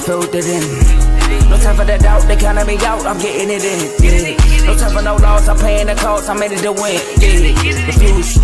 filled it in. No time for the doubt, they counting me out, I'm getting it in. Yeah. No time for no loss, I'm paying the cost, I'm in it to win. Yeah. Refuse.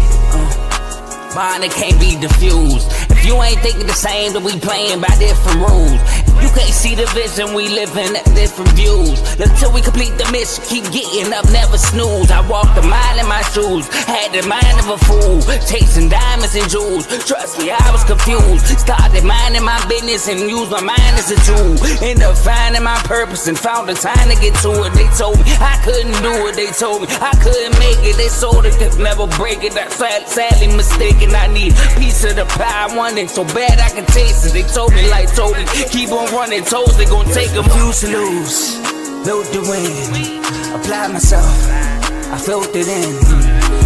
Mine, it can't be diffused. If you ain't thinking the same, then we playing by different rules. You can't see the vision, we living at different views. Until we complete the mission, keep getting up, never snooze. I walked a mile in my shoes, had the mind of a fool, chasing diamonds and jewels. Trust me, I was confused. Started minding my business and used my mind as a tool. Ended up finding my purpose and found the time to get to it. They told me I couldn't do it, they told me I couldn't make it. They sold it, could never break it. That's sadly mistaken. I need a piece of the pie, I want it so bad I can taste it. They told me, like told me, keep on running toes, they gon' take them. Refuse to lose, built the win, applied myself, I filled it in.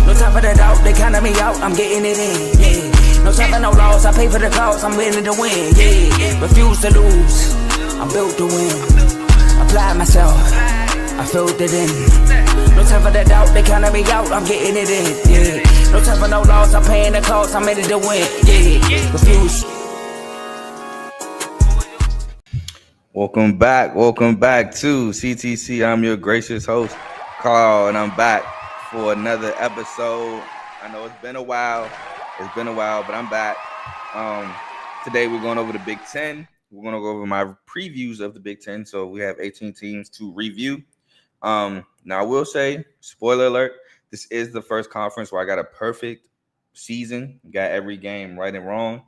No time for the doubt, they counting me out, I'm getting it in. Yeah. No time for no loss, I pay for the cost, I'm winning to win. Yeah. Refuse to lose, I'm built to win, applied myself, I filled it in. No time for the doubt, they counting me out, I'm getting it in. Yeah. No time for no loss, I'm paying the cost, I'm in it to win. Yeah. Refuse. Welcome back to CTC. I'm your gracious host, Carl, and I'm back for another episode. I know it's been a while, but I'm back. Today we're going over the Big Ten. We're going to go over my previews of the Big Ten. So we have 18 teams to review. Now I will say, spoiler alert, this is the first conference where I got a perfect season, got every game right and wrong.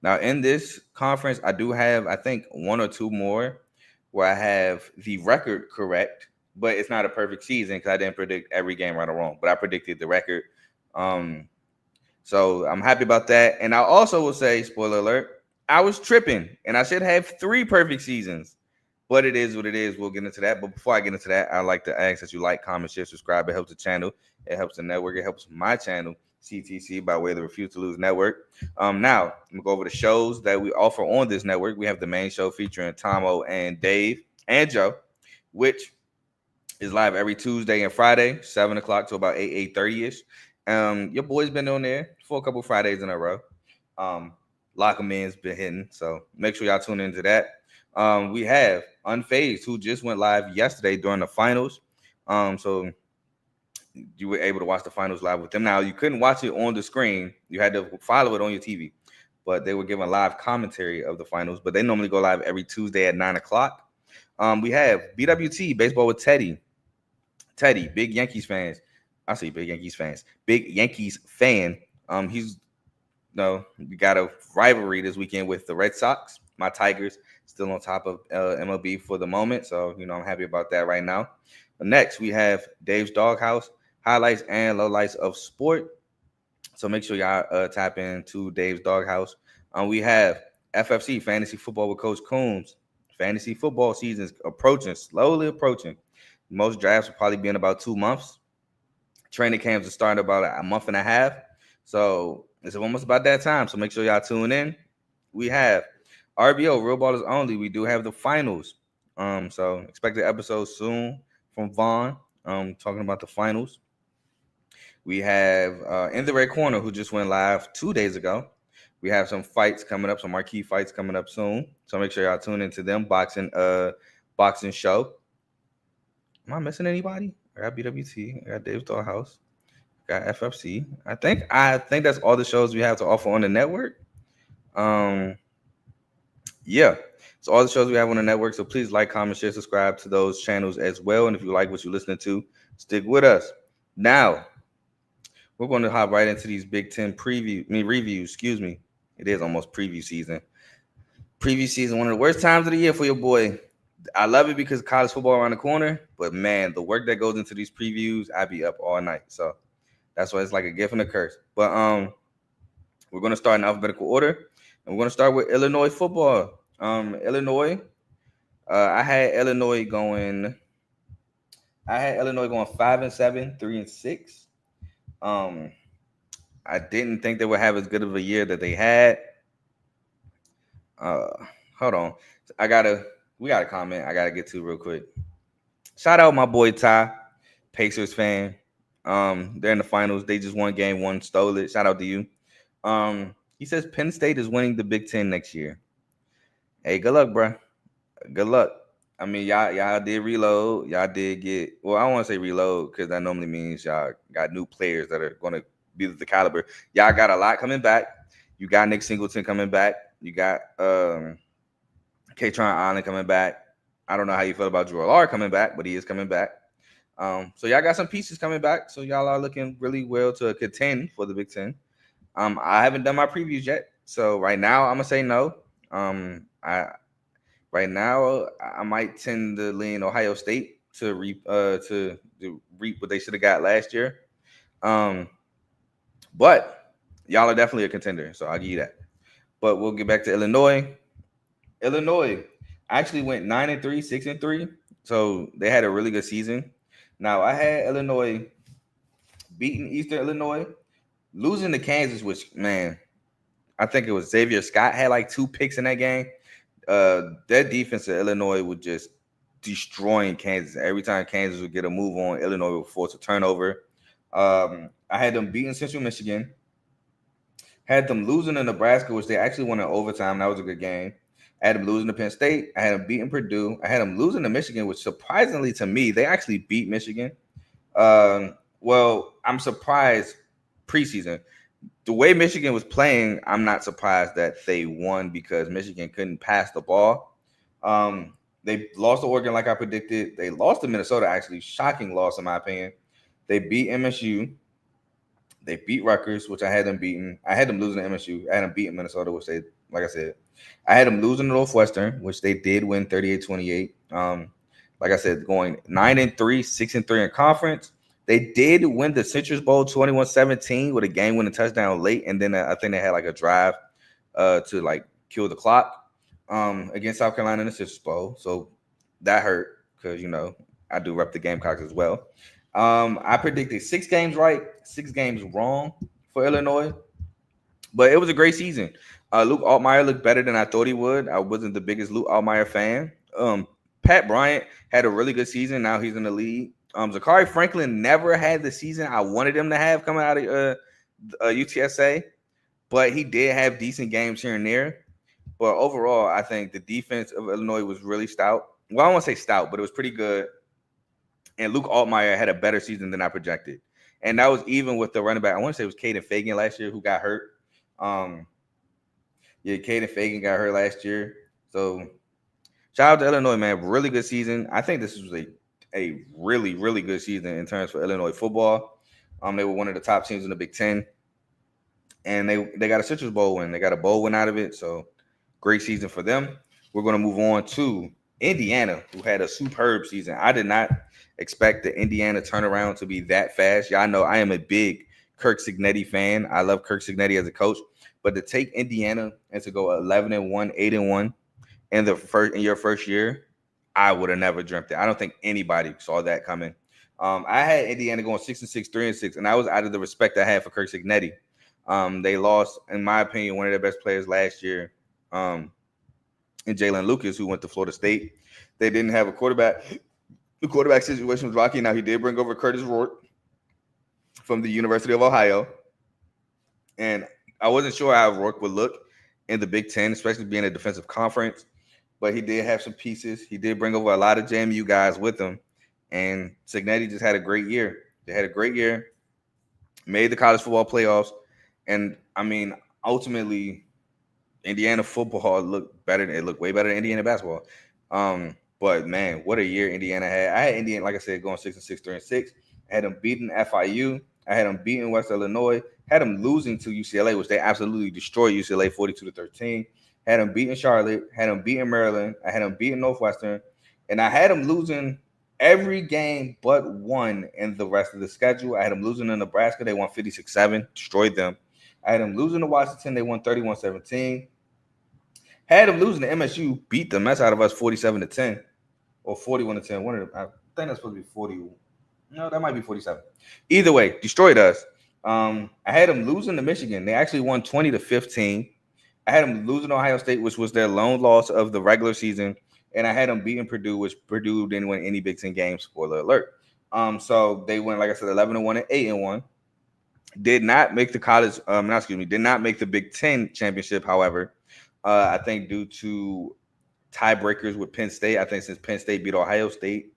Now, in this conference, I do have, I think, one or two more where I have the record correct, but it's not a perfect season because I didn't predict every game right or wrong, but I predicted the record. So I'm happy about that. And I also will say, spoiler alert, I was tripping, and I should have 3 perfect seasons, but it is what it is. We'll get into that. But before I get into that, I'd like to ask that you like, comment, share, subscribe. It helps the channel. It helps the network. It helps my channel, CTC, by way of the Refuse to Lose Network. Now, I'm going to go over the shows that we offer on this network. We have the main show featuring Tomo and Dave and Joe, which is live every Tuesday and Friday, 7 o'clock to about 8:30-ish. Your boy's been on there for a couple Fridays in a row. Lock 'em in's been hitting, so make sure y'all tune into that. We have Unfazed, who just went live yesterday during the finals. So you were able to watch the finals live with them. Now, you couldn't watch it on the screen. You had to follow it on your TV. But they were giving live commentary of the finals. But they normally go live every Tuesday at 9 o'clock. We have BWT, Baseball with Teddy. Teddy, big Yankees fans. I say big Yankees fans. Big Yankees fan. We got a rivalry this weekend with the Red Sox. My Tigers still on top of MLB for the moment. So, I'm happy about that right now. Next, we have Dave's Doghouse. Highlights and lowlights of sport. So make sure y'all tap into Dave's Doghouse. We have FFC, Fantasy Football with Coach Coombs. Fantasy football season is slowly approaching. Most drafts will probably be in about 2 months. Training camps are starting about a month and a half. So it's almost about that time. So make sure y'all tune in. We have RBO, Real Ballers Only. We do have the finals. So expect the episode soon from Vaughn, talking about the finals. We have In the Red Corner, who just went live 2 days ago. We have some fights coming up, some marquee fights coming up soon. So make sure y'all tune into them. Boxing show. Am I missing anybody? I got BWT. I got Dave's Doghouse. I got FFC. I think that's all the shows we have to offer on the network. Yeah. So all the shows we have on the network. So please like, comment, share, subscribe to those channels as well. And if you like what you're listening to, stick with us. Now, we're going to hop right into these Big Ten reviews. It is almost preview season. Preview season, one of the worst times of the year for your boy. I love it because college football around the corner. But, man, the work that goes into these previews, I be up all night. So that's why it's like a gift and a curse. But we're going to start in alphabetical order. And we're going to start with Illinois football. Illinois, I had Illinois going 5-7, 3-6. I didn't think they would have as good of a year that they had. Hold on. We got a comment I gotta get to real quick. Shout out my boy Ty, Pacers fan. They're in the finals. They just won game 1, stole it. Shout out to you. He says Penn State is winning the Big Ten next year. Hey, good luck, bro. Good luck. I mean, y'all did reload. Y'all did get. Well, I don't want to say reload because that normally means y'all got new players that are going to be the caliber. Y'all got a lot coming back. You got Nick Singleton coming back. You got Katron Allen coming back. I don't know how you feel about Drew R coming back, but he is coming back. So y'all got some pieces coming back. So y'all are looking really well to contend for the Big Ten. I haven't done my previews yet, so right now I'm gonna say no. I Right now I might tend to lean Ohio State to reap what they should have got last year. But y'all are definitely a contender, so I'll give you that. But we'll get back to Illinois. Illinois actually went 9-3, 6-3, so they had a really good season. Now I had Illinois beating Eastern Illinois, losing to Kansas, which man, I think it was Xavier Scott had like 2 picks in that game. That defense of Illinois would just destroying Kansas. Every time Kansas would get a move on, Illinois would force a turnover. I had them beating Central Michigan. Had them losing to Nebraska, which they actually won in overtime. That was a good game. I had them losing to Penn State. I had them beating Purdue. I had them losing to Michigan, which surprisingly to me, they actually beat Michigan. Well, I'm surprised preseason. The way Michigan was playing, I'm not surprised that they won because Michigan couldn't pass the ball. They lost to Oregon like I predicted. They lost to Minnesota, actually. Shocking loss, in my opinion. They beat MSU. They beat Rutgers, which I had them beating. I had them losing to MSU. I had them beating Minnesota, which they, like I said. I had them losing to Northwestern, which they did win 38-28. Like I said, going 9-3, 6-3 in conference. They did win the Citrus Bowl 21-17 with a game-winning touchdown late, and then I think they had like a drive to like kill the clock against South Carolina in the Citrus Bowl. So that hurt because, you know, I do rep the Gamecocks as well. I predicted 6 games right, 6 games wrong for Illinois, but it was a great season. Luke Altmaier looked better than I thought he would. I wasn't the biggest Luke Altmaier fan. Pat Bryant had a really good season. Now he's in the league. Zachary Franklin never had the season I wanted him to have coming out of UTSA, but he did have decent games here and there. But overall, I think the defense of Illinois was really stout. Well, I don't want to say stout, but it was pretty good. And Luke Altmaier had a better season than I projected. And that was even with the running back. I want to say it was Caden Fagan last year who got hurt. Caden Fagan got hurt last year. So shout out to Illinois, man. Really good season. I think this was a really, really good season in terms for Illinois football. They were one of the top teams in the Big Ten. And they got a Citrus Bowl win. They got a bowl win out of it. So great season for them. We're going to move on to Indiana, who had a superb season. I did not expect the Indiana turnaround to be that fast. Y'all know I am a big Kirk Cignetti fan. I love Kirk Cignetti as a coach. But to take Indiana and to go 11-1, 8-1 in your first year, I would have never dreamt it. I don't think anybody saw that coming. I had Indiana going 6-6, 3-6, and that was out of the respect I had for Kirk Cignetti. They lost, in my opinion, one of their best players last year, in Jalen Lucas, who went to Florida State. They didn't have a quarterback. The quarterback situation was rocky. Now, he did bring over Curtis Rourke from the University of Ohio. And I wasn't sure how Rourke would look in the Big Ten, especially being a defensive conference. But he did have some pieces. He did bring over a lot of JMU guys with him. And Cignetti just had a great year. They had a great year, made the college football playoffs. And, I mean, ultimately, Indiana football looked better. It looked way better than Indiana basketball. But, man, what a year Indiana had. I had Indiana, like I said, going 6-6, 3-6. I had them beating FIU. I had them beating West Illinois. Had them losing to UCLA, which they absolutely destroyed UCLA 42-13. Had them beating Charlotte. Had them beating Maryland. I had them beating Northwestern. And I had them losing every game but one in the rest of the schedule. I had them losing to Nebraska. They won 56-7, destroyed them. I had them losing to Washington. They won 31-17. Had them losing to MSU, beat the mess out of us 47-10 or 41-10. One of them, I think that's supposed to be 40. No, that might be 47. Either way, destroyed us. I had them losing to Michigan. They actually won 20-15. I had them losing to Ohio State, which was their lone loss of the regular season. And I had them beating Purdue, which Purdue didn't win any Big Ten games, spoiler alert. So they went, like I said, 11-1 and 8-1. Did not make the did not make the Big Ten championship, however. I think due to tiebreakers with Penn State. I think since Penn State beat Ohio State.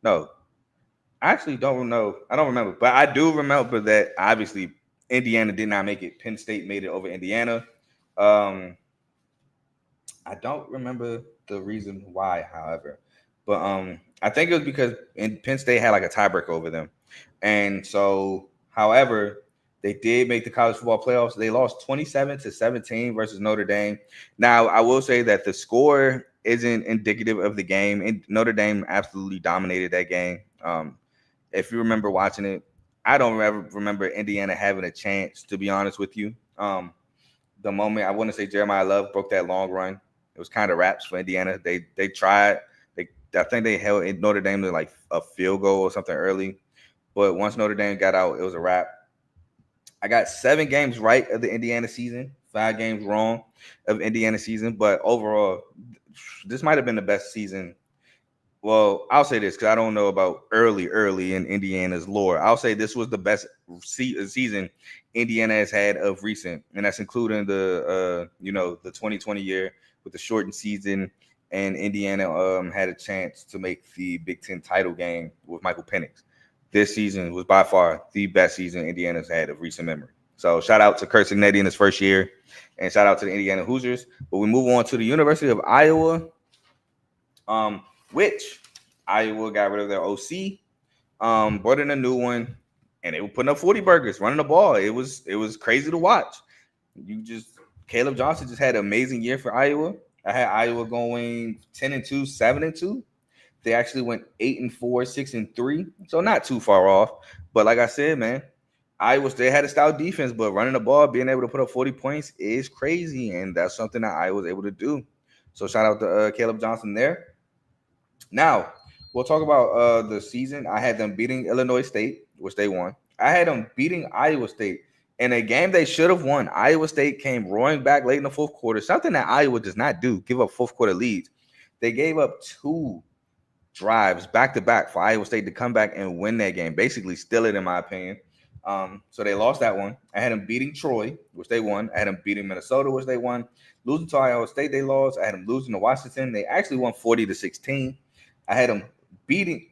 No, I actually don't know. I don't remember, but I do remember that obviously Indiana did not make it. Penn State made it over Indiana. I don't remember the reason why, however, but I think it was because Penn State had like a tiebreaker over them, and so, however, they did make the college football playoffs. They lost 27-17 versus Notre Dame. Now, I will say that the score isn't indicative of the game, and Notre Dame absolutely dominated that game. If you remember watching it, I don't remember Indiana having a chance, to be honest with you. The moment I want to say Jeremiah Love broke that long run, it was kind of wraps for Indiana. They tried. I think they held Notre Dame to like a field goal or something early, but once Notre Dame got out, it was a wrap. I got 7 games right of the Indiana season, 5 games wrong of Indiana season, but overall, this might have been the best season. Well, I'll say this because I don't know about early in Indiana's lore. I'll say this was the best season Indiana has had of recent, and that's including the the 2020 year with the shortened season, and Indiana had a chance to make the Big Ten title game with Michael Penix. This season was by far the best season Indiana's had of recent memory. So shout out to Kurt Signetti in his first year, and shout out to the Indiana Hoosiers. But we move on to the University of Iowa, which Iowa got rid of their OC, brought in a new one, and they were putting up 40 burgers, running the ball. It was crazy to watch. Caleb Johnson just had an amazing year for Iowa. I had Iowa going 10-2, 7-2. They actually went 8-4, 6-3, so not too far off. But like I said, man, they had a stout defense, but running the ball, being able to put up 40 points is crazy, and that's something that Iowa was able to do. So shout out to Caleb Johnson there. Now we'll talk about the season. I had them beating Illinois State, which they won. I had them beating Iowa State in a game they should have won. Iowa State came roaring back late in the fourth quarter, something that Iowa does not do, give up fourth quarter leads. They gave up 2 drives back-to-back for Iowa State to come back and win that game, basically steal it in my opinion. So they lost that one. I had them beating Troy, which they won. I had them beating Minnesota, which they won. Losing to Iowa State, they lost. I had them losing to Washington. They actually won 40-16. I had them beating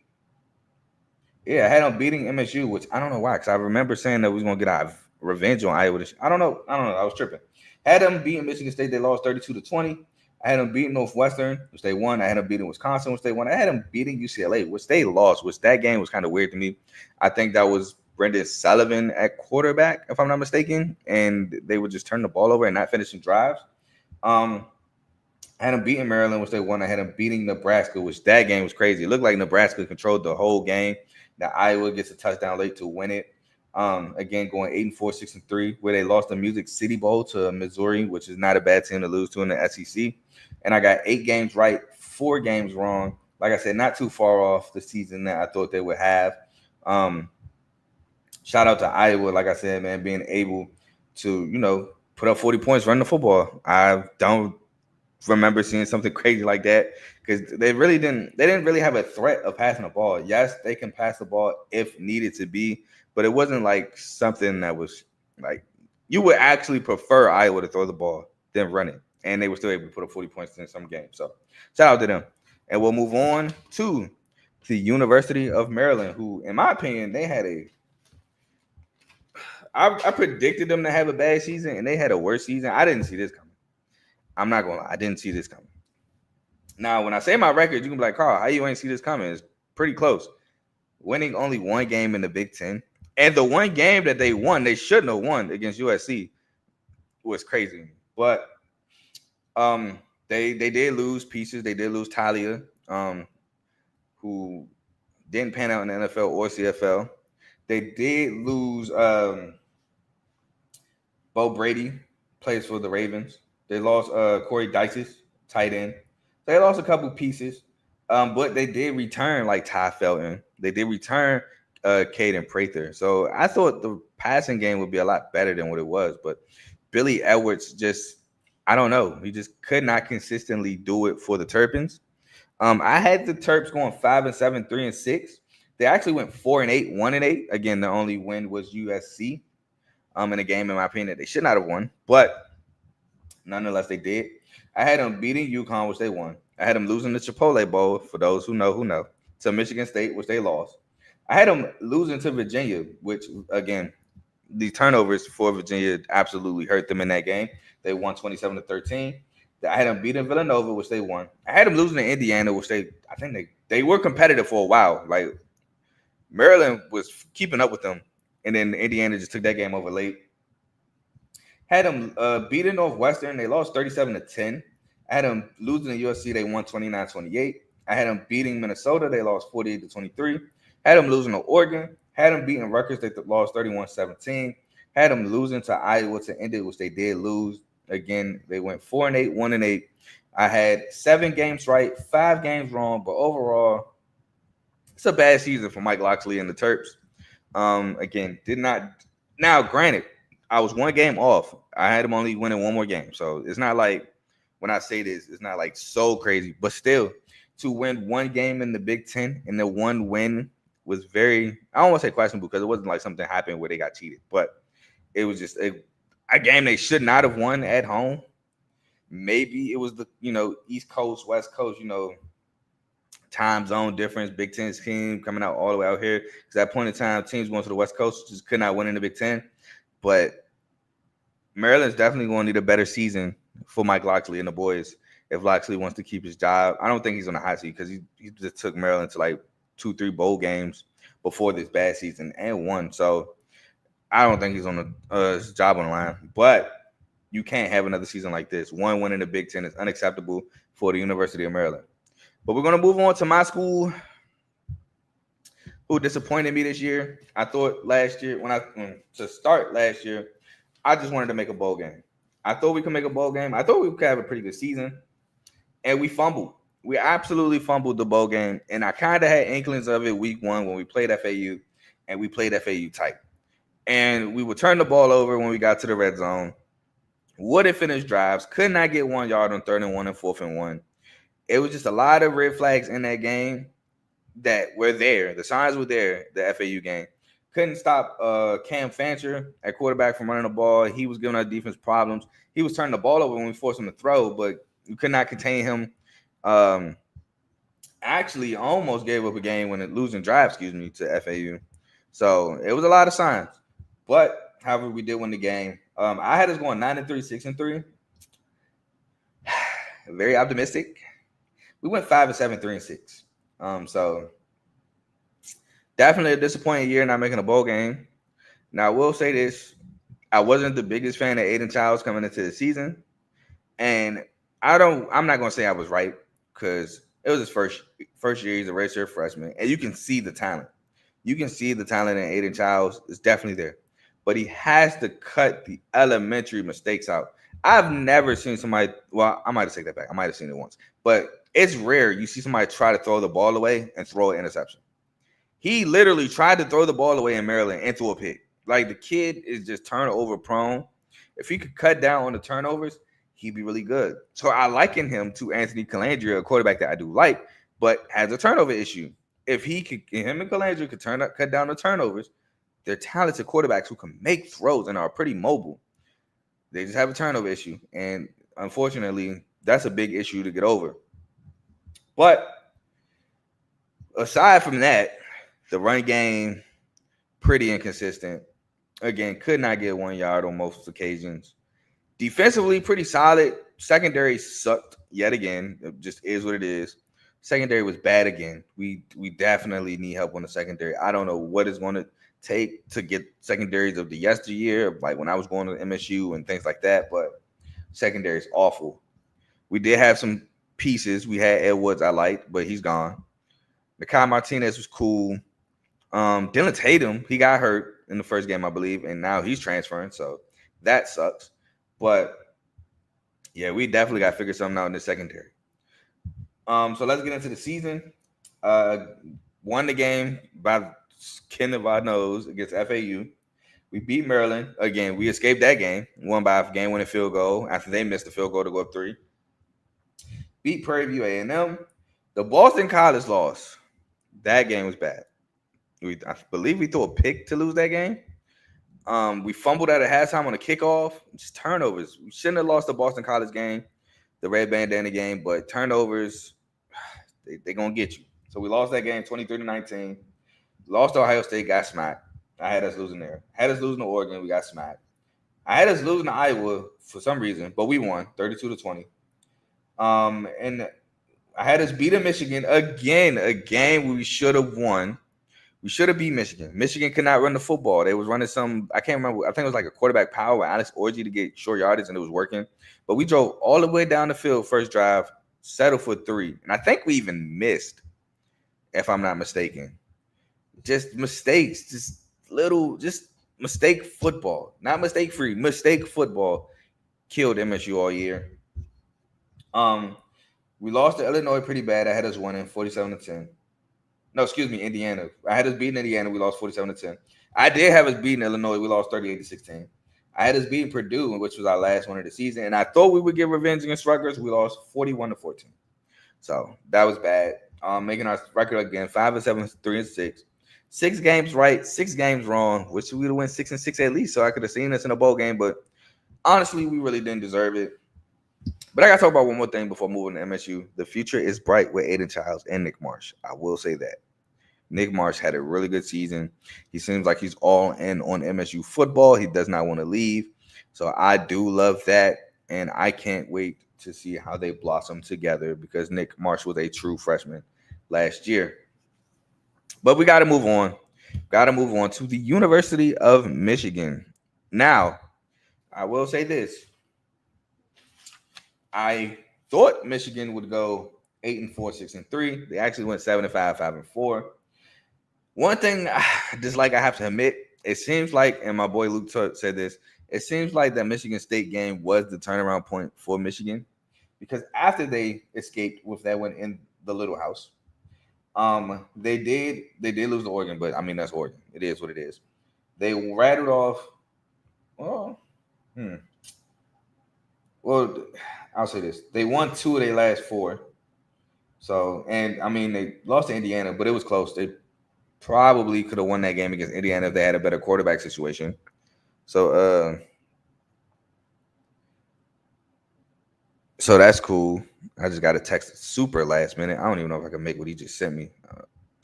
MSU, which I don't know why, because I remember saying that we was going to get our revenge on Iowa. I don't know. I was tripping. Had them beating Michigan State. They lost 32-20. I had them beating Northwestern, which they won. I had them beating Wisconsin, which they won. I had them beating UCLA, which they lost, which that game was kind of weird to me. I think that was Brendan Sullivan at quarterback, if I'm not mistaken, and they would just turn the ball over and not finishing drives. I had them beating Maryland, which they won. I had them beating Nebraska, which that game was crazy. It looked like Nebraska controlled the whole game. That Iowa gets a touchdown late to win it. Again, going 8-4, 6-3, where they lost the Music City Bowl to Missouri, which is not a bad team to lose to in the SEC. And I got 8 games right, 4 games wrong. Like I said, not too far off the season that I thought they would have. Shout out to Iowa, like I said, man, being able to, put up 40 points running the football. I don't remember seeing something crazy like that because they didn't really have a threat of passing the ball. Yes, they can pass the ball if needed to be, but it wasn't like something that was like you would actually prefer Iowa to throw the ball than run it. And they were still able to put up 40 points in some games. So shout out to them. And we'll move on to the University of Maryland, who, in my opinion, they had I predicted them to have a bad season, and they had a worse season. I didn't see this coming. I'm not going to lie. I didn't see this coming. Now, when I say my record, you can be like, Carl, how you ain't see this coming? It's pretty close. Winning only 1 game in the Big Ten. And the 1 game that they won, they shouldn't have won against USC, was crazy. But they did lose pieces. They did lose Talia, who didn't pan out in the NFL or CFL. They did lose Bo Brady, plays for the Ravens. They lost Corey Dysis, tight end. They lost a couple pieces, but they did return like Ty Felton. They did return Caden Prather. So I thought the passing game would be a lot better than what it was. But Billy Edwards I don't know. He just could not consistently do it for the Terrapins. I had the Terps going 5-7, 3-6. They actually went 4-8, 1-8. Again, the only win was USC in a game, in my opinion, that they should not have won. But nonetheless, they did. I had them beating UConn, which they won. I had them losing the Chipotle Bowl, for those who know, to Michigan State, which they lost. I had them losing to Virginia, which, again, the turnovers for Virginia absolutely hurt them in that game. They won 27-13. I had them beating Villanova, which they won. I had them losing to Indiana, which I think they were competitive for a while. Like, Maryland was keeping up with them, and then Indiana just took that game over late. Had them beating Northwestern. They lost 37-10. I had them losing to USC. They won 29-28. I had them beating Minnesota. They lost 48-23. Had them losing to Oregon. Had them beating Rutgers. They lost 31-17. Had them losing to Iowa to end it, which they did lose. Again, they went 4-8, 1-8. I had 7 games right, 5 games wrong, but overall, it's a bad season for Mike Locksley and the Terps. Again, did not. Now, granted, I was 1 game off. I had him only winning 1 more game, so it's not like, when I say this, it's not like so crazy, but still, to win 1 game in the Big Ten and the 1 win was very, I don't want to say questionable because it wasn't like something happened where they got cheated, but it was just a game they should not have won at home. Maybe it was the, East Coast, West Coast, time zone difference, Big Ten team coming out all the way out here. Because at that point in time, teams going to the West Coast just could not win in the Big Ten. But Maryland's definitely going to need a better season for Mike Locksley and the boys if Locksley wants to keep his job. I don't think he's on the hot seat because he just took Maryland to like 2-3 bowl games before this bad season and won. So I don't think he's on his job on the line. But you can't have another season like this. 1 win in the Big Ten is unacceptable for the University of Maryland. But we're going to move on to my school, who disappointed me this year. I thought last year, to start last year, I just wanted to make a bowl game. I thought we could make a bowl game. I thought we could have a pretty good season. And we fumbled. We absolutely fumbled the bowl game. And I kind of had inklings of it week 1 when we played FAU. And we played FAU tight. And we would turn the ball over when we got to the red zone. Wouldn't finish drives. Could not get 1 yard on 3rd and 1 and 4th and 1. It was just a lot of red flags in that game that were there. The signs were there, the FAU game. Couldn't stop Cam Fancher at quarterback from running the ball. He was giving our defense problems. He was turning the ball over when we forced him to throw, but you could not contain him. Actually, almost gave up a game losing drive, to FAU. So it was a lot of signs. But, however, we did win the game. I had us going 9-3, 6-3. Very optimistic. We went 5-7, 3-6. So definitely a disappointing year not making a bowl game. Now I will say this: I wasn't the biggest fan of Aiden Childs coming into the season, and I'm not gonna say I was right because it was his first year. He's a redshirt freshman, and you can see the talent. You can see the talent in Aiden Childs is definitely there, but he has to cut the elementary mistakes out. I've never seen somebody. Well, I might have taken that back. I might have seen it once, but it's rare you see somebody try to throw the ball away and throw an interception. He literally tried to throw the ball away in Maryland and threw a pick. Like, the kid is just turnover prone. If he could cut down on the turnovers, he'd be really good. So I liken him to Anthony Calandria, a quarterback that I do like, but has a turnover issue. If him and Calandria could cut down the turnovers, they're talented quarterbacks who can make throws and are pretty mobile. They just have a turnover issue. And unfortunately, that's a big issue to get over. But aside from that, the run game, pretty inconsistent. Again, could not get 1 yard on most occasions. Defensively, pretty solid. Secondary sucked yet again. It just is what it is. Secondary was bad again. We definitely need help on the secondary. I don't know what it's going to take to get secondaries of the yesteryear, like when I was going to MSU and things like that, but secondary is awful. We did have some pieces. We had Ed Woods I liked, but he's gone. Nakai Martinez was cool. Dylan Tatum, he got hurt in the first game, I believe, and now he's transferring, so that sucks. But yeah, we definitely got to figure something out in the secondary. So let's get into the season. Won the game by skin of our nose against FAU. We beat Maryland. Again, we escaped that game. Won by a game-winning field goal after they missed the field goal to go up 3. Beat Prairie View A&M. The Boston College loss. That game was bad. I believe we threw a pick to lose that game. We fumbled at a halftime on a kickoff. Just turnovers. We shouldn't have lost the Boston College game. the red bandana game, but turnovers, they going to get you. So we lost that game 23-19. Lost to Ohio State, got smacked. I had us losing there. Had us losing to Oregon, we got smacked. I had us losing to Iowa for some reason, but we won 32-20. And I had us beating Michigan again, a game we should have won. We should have beat Michigan. Michigan could not run the football. They was running some, I can't remember. I think it was like a quarterback power with Alex Orji to get short yardage, and it was working. But we drove all the way down the field first drive, settled for 3. And I think we even missed, if I'm not mistaken. Just mistakes, just mistake football. Not mistake free, mistake football killed MSU all year. We lost to Illinois pretty bad. I had us winning 47-10. No, excuse me, Indiana. I had us beating Indiana. We lost 47-10. I did have us beating Illinois. We lost 38-16. I had us beating Purdue, which was our last one of the season. And I thought we would get revenge against Rutgers. We lost 41-14. So that was bad. Making our record again 5-7, 3-6. 6 games right, 6 games wrong. Wish we would have went 6-6 at least, so I could have seen us in a bowl game. But honestly, we really didn't deserve it. But I got to talk about one more thing before moving to MSU. The future is bright with Aiden Childs and Nick Marsh. I will say that. Nick Marsh had a really good season. He seems like he's all in on MSU football. He does not want to leave. So I do love that. And I can't wait to see how they blossom together because Nick Marsh was a true freshman last year. But we got to move on. Got to move on to the University of Michigan. Now, I will say this. I thought Michigan would go 8-4, 6-3. They actually went 7-5, 5-4. One thing I have to admit, it seems like, and my boy Luke said this, it seems like that Michigan State game was the turnaround point for Michigan because after they escaped with that one in the Little House, they did lose to Oregon, but I mean that's Oregon. It is what it is. They rattled off. Well, I'll say this: they won 2 of their last 4. So, and I mean they lost to Indiana, but it was close. They probably could have won that game against Indiana if they had a better quarterback situation. So, so that's cool. I just got a text super last minute. I don't even know if I can make what he just sent me.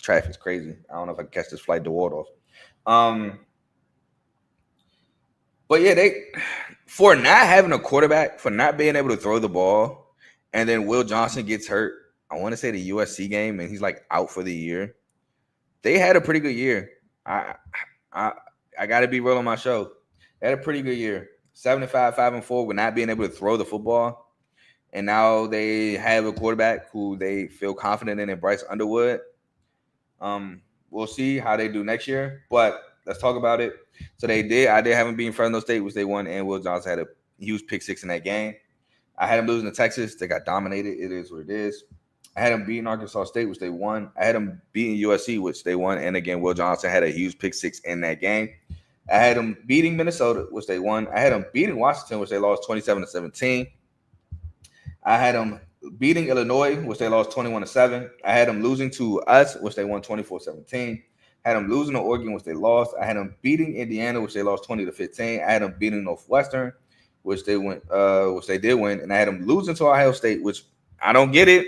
Traffic's crazy. I don't know if I can catch this flight to Waldorf. But yeah, they for not having a quarterback, for not being able to throw the ball, and then Will Johnson gets hurt. I want to say the USC game, and he's like out for the year. They had a pretty good year. I got to be real on my show. They had a pretty good year. 7-5, 5-4, with not being able to throw the football. And now they have a quarterback who they feel confident in Bryce Underwood. We'll see how they do next year, but let's talk about it. So I did have them beating Fresno State, which they won, and Will Johnson had a huge pick 6 in that game. I had them losing to Texas. They got dominated. It is what it is. I had them beating Arkansas State, which they won. I had them beating USC, which they won. And again, Will Johnson had a huge pick 6 in that game. I had them beating Minnesota, which they won. I had them beating Washington, which they lost 27-17. I had them beating Illinois, which they lost 21-7. I had them losing to us, which they won 24-17. I had them losing to Oregon, which they lost. I had them beating Indiana, which they lost 20-15. I had them beating Northwestern, which they did win. And I had them losing to Ohio State, which I don't get it.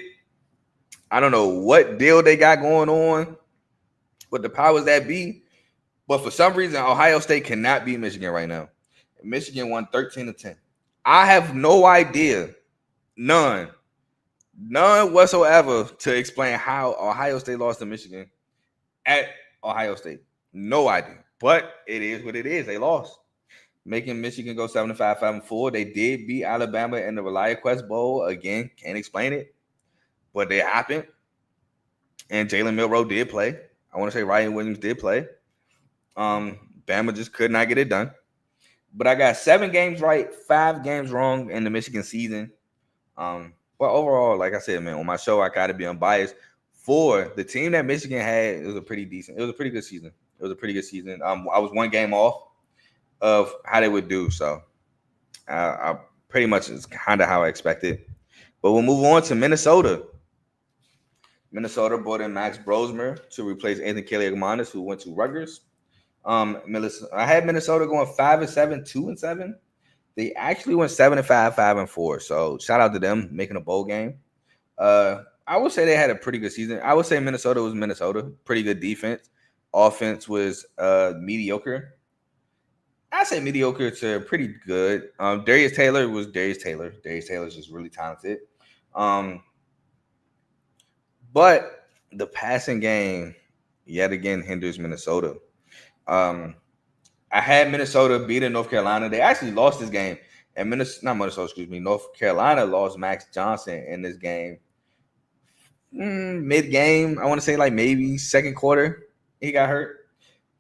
I don't know what deal they got going on with the powers that be, but for some reason, Ohio State cannot beat Michigan right now. Michigan won 13-10. I have no idea, none whatsoever to explain how Ohio State lost to Michigan at Ohio State. No idea, but it is what it is. They lost, making Michigan go 7-5, 5-4. They did beat Alabama in the ReliaQuest Bowl. Again, can't explain it. But they happened, and Jalen Milroe did play. I want to say Ryan Williams did play. Bama just could not get it done. But I got 7 games right, 5 games wrong in the Michigan season. But overall, like I said, man, on my show, I got to be unbiased. For the team that Michigan had, it was a pretty good season. I was 1 game off of how they would do. So I pretty much is kind of how I expected. But we'll move on to Minnesota. Minnesota brought in Max Brosmer to replace Anthony Kaliakmanis, who went to Rutgers. I had Minnesota going 5-7, 2-7. They actually went 7-5, 5-4. So shout out to them making a bowl game. I would say they had a pretty good season. I would say Minnesota was Minnesota. Pretty good defense. Offense was mediocre. I say mediocre to pretty good. Darius Taylor was Darius Taylor. Darius Taylor's just really talented. But the passing game yet again hinders Minnesota. I had Minnesota beating North Carolina. They actually lost this game. And North Carolina lost Max Johnson in this game. Mid-game, I want to say like maybe second quarter, he got hurt.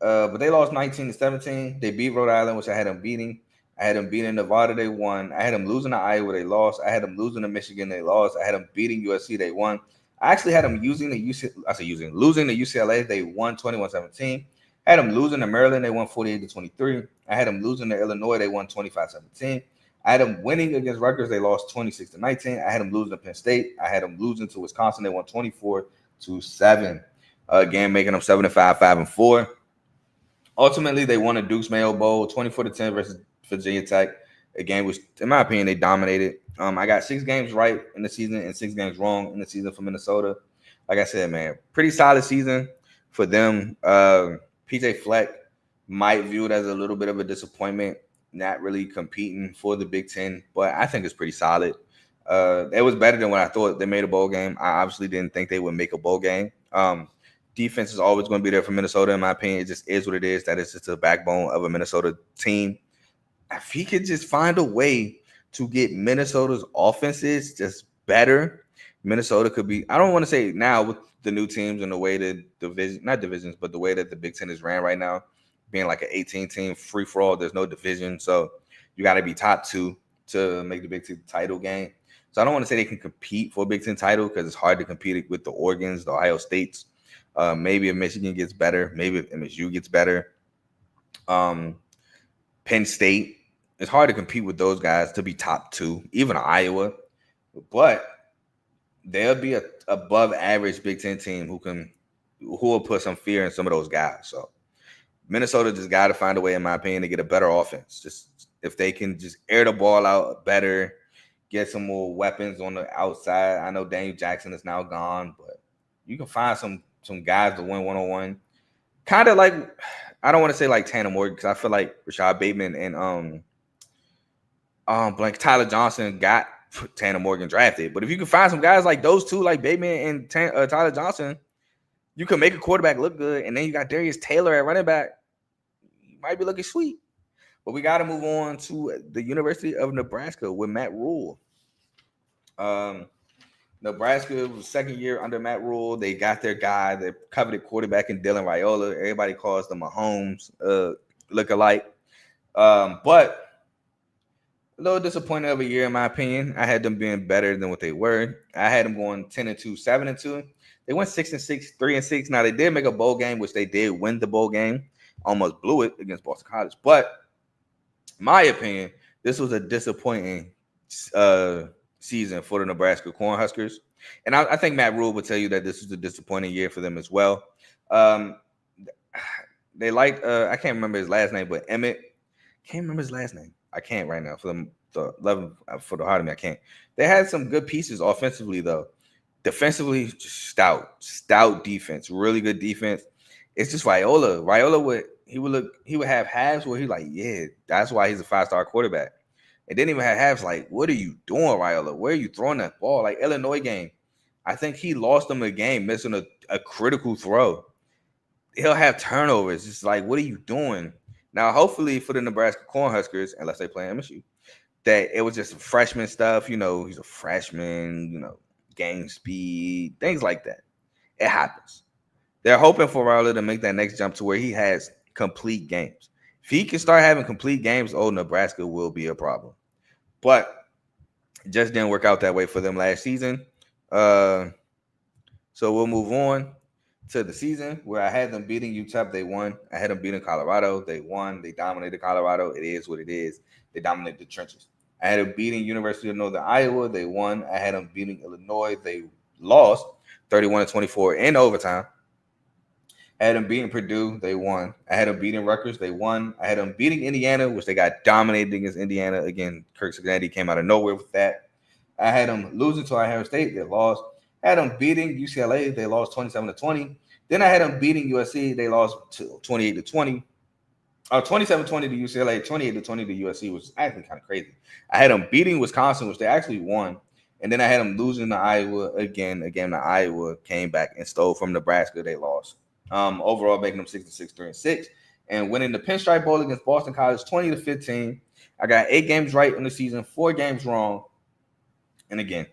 But they lost 19-17. They beat Rhode Island, which I had them beating. I had them beating Nevada, they won. I had them losing to Iowa, they lost. I had them losing to Michigan, they lost. I had them beating USC, they won. I actually had them losing to UCLA, they won 21-17. I had them losing to Maryland, they won 48-23. I had them losing to Illinois, they won 25-17. I had them winning against Rutgers, they lost 26-19. I had them losing to Penn State. I had them losing to Wisconsin, they won 24-7. Again, making them 7-5, 5-4. Ultimately, they won a Duke's Mayo Bowl, 24-10 versus Virginia Tech. A game which, in my opinion, they dominated. I got 6 games right in the season and 6 games wrong in the season for Minnesota. Like I said, man, pretty solid season for them. PJ Fleck might view it as a little bit of a disappointment, not really competing for the Big Ten, but I think it's pretty solid. It was better than what I thought. They made a bowl game. I obviously didn't think they would make a bowl game. Defense is always going to be there for Minnesota, in my opinion. It just is what it is. That is just the backbone of a Minnesota team. If he could just find a way to get Minnesota's offenses just better, Minnesota could be, I don't want to say now with the new teams and the way that not divisions, but the way that the Big Ten is ran right now, being like an 18-team free-for-all, there's no division. So you got to be top 2 to make the Big Ten title game. So I don't want to say they can compete for a Big Ten title because it's hard to compete with the Oregons, the Ohio States. Maybe if Michigan gets better, maybe if MSU gets better. Penn State, it's hard to compete with those guys to be top 2, even Iowa. But there'll be a above average Big Ten team who will put some fear in some of those guys. So Minnesota just got to find a way, in my opinion, to get a better offense. Just if they can just air the ball out better, get some more weapons on the outside. I know Daniel Jackson is now gone, but you can find some guys to win one-on-one. Kind of like, I don't want to say like Tanner Morgan because I feel like Rashad Bateman and Tyler Johnson got Tanner Morgan drafted. But if you can find some guys like those two, like Bateman and Tyler Johnson, you can make a quarterback look good. And then you got Darius Taylor at running back. You might be looking sweet. But we got to move on to the University of Nebraska with Matt Rule. Nebraska was second year under Matt Rule. They got their guy, their coveted quarterback in Dylan Raiola. Everybody calls them Mahomes look-alike. But a little disappointing of a year, in my opinion. I had them being better than what they were. I had them going 10-2, 7-2. They went 6-6, 3-6. Now, they did make a bowl game, which they did win the bowl game. Almost blew it against Boston College. But, in my opinion, this was a disappointing season for the Nebraska Cornhuskers. And I think Matt Rule would tell you that this was a disappointing year for them as well. They liked, I can't remember his last name, but Emmett. Can't remember his last name. I can't right now. For the heart of me, I can't. They had some good pieces offensively, though. Defensively, just stout defense, really good defense. It's just Raiola. Raiola would have halves where he's like, yeah, that's why he's a 5-star quarterback. And didn't even have halves like, what are you doing, Raiola? Where are you throwing that ball? Like Illinois game, I think he lost them a game missing a critical throw. He'll have turnovers. It's like, what are you doing? Now, hopefully for the Nebraska Cornhuskers, unless they play MSU, that it was just freshman stuff. You know, he's a freshman, you know, game speed, things like that. It happens. They're hoping for Raiola to make that next jump to where he has complete games. If he can start having complete games, Nebraska will be a problem. But it just didn't work out that way for them last season. So we'll move on to the season where I had them beating UTEP. They won. I had them beating Colorado. They won. They dominated Colorado. It is what it is. They dominated the trenches. I had them beating University of Northern Iowa. They won. I had them beating Illinois. They lost 31-24 in overtime. I had them beating Purdue, they won. I had them beating Rutgers, they won. I had them beating Indiana, which they got dominated against Indiana. Again, Kirk Cincinnati came out of nowhere with that. I had them losing to Ohio State, they lost. I had them beating UCLA, they lost 27-20. Then I had them beating USC, they lost 28-20. 27-20 to UCLA, 28-20 to USC, which is actually kind of crazy. I had them beating Wisconsin, which they actually won. And then I had them losing to Iowa again. Again, the Iowa came back and stole from Nebraska. They lost. Overall, making them 66, 3-6. And winning the Pinstripe Bowl against Boston College 20-15. I got 8 games right in the season, 4 games wrong. And again,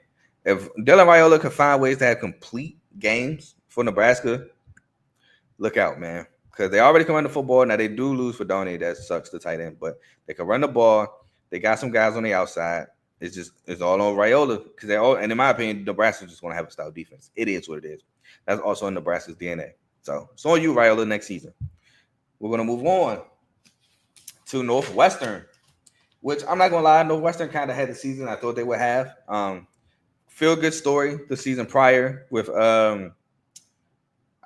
if Dylan Raiola could find ways to have complete games for Nebraska, look out, man. Because they already can run the football. Now, they do lose for Donnie. That sucks, the tight end. But they can run the ball. They got some guys on the outside. It's all on Raiola. Because and in my opinion, Nebraska's just going to have a style defense. It is what it is. That's also in Nebraska's DNA. So, it's on you, Raiola, next season. We're going to move on to Northwestern, which I'm not going to lie, Northwestern kind of had the season I thought they would have. Feel good story the season prior with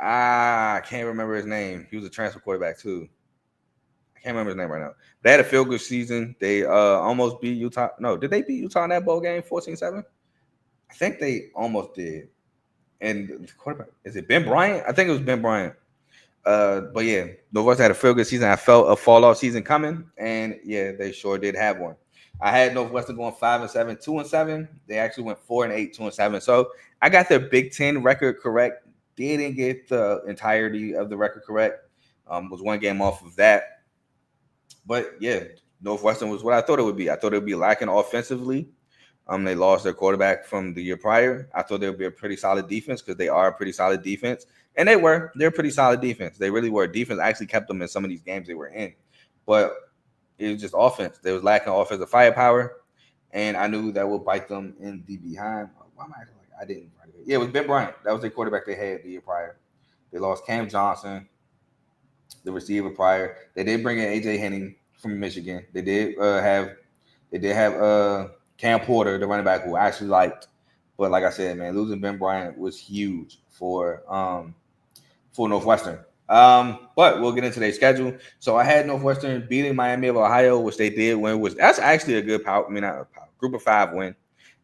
I can't remember his name. He was a transfer quarterback too. I can't remember his name right now. They had a feel good season. They almost beat Utah. No, did they beat Utah in that bowl game 14-7? I think they almost did. And the quarterback, is it Ben Bryant? I think it was Ben Bryant. But yeah, Northwestern had a feel good season. I felt a fall off season coming, and yeah, they sure did have one. I had Northwestern going 5-7, 2-7. They actually went 4-8, 2-7. So I got their Big Ten record correct. Didn't get the entirety of the record correct. Was one game off of that. But yeah, Northwestern was what I thought it would be. I thought it would be lacking offensively. They lost their quarterback from the year prior. I thought they would be a pretty solid defense because they are a pretty solid defense. And they were. They're a pretty solid defense. They really were. Defense actually kept them in some of these games they were in. But it was just offense. They was lacking offensive firepower. And I knew that would bite them in the behind. Why am I acting like I didn't? Yeah, it was Ben Bryant. That was the quarterback they had the year prior. They lost Cam Johnson, the receiver prior. They did bring in AJ Henning from Michigan. They did have Cam Porter, the running back, who I actually liked. But like I said, man, losing Ben Bryant was huge for Northwestern. But we'll get into their schedule. So I had Northwestern beating Miami of Ohio, which they did win. That's actually a good group of 5 win.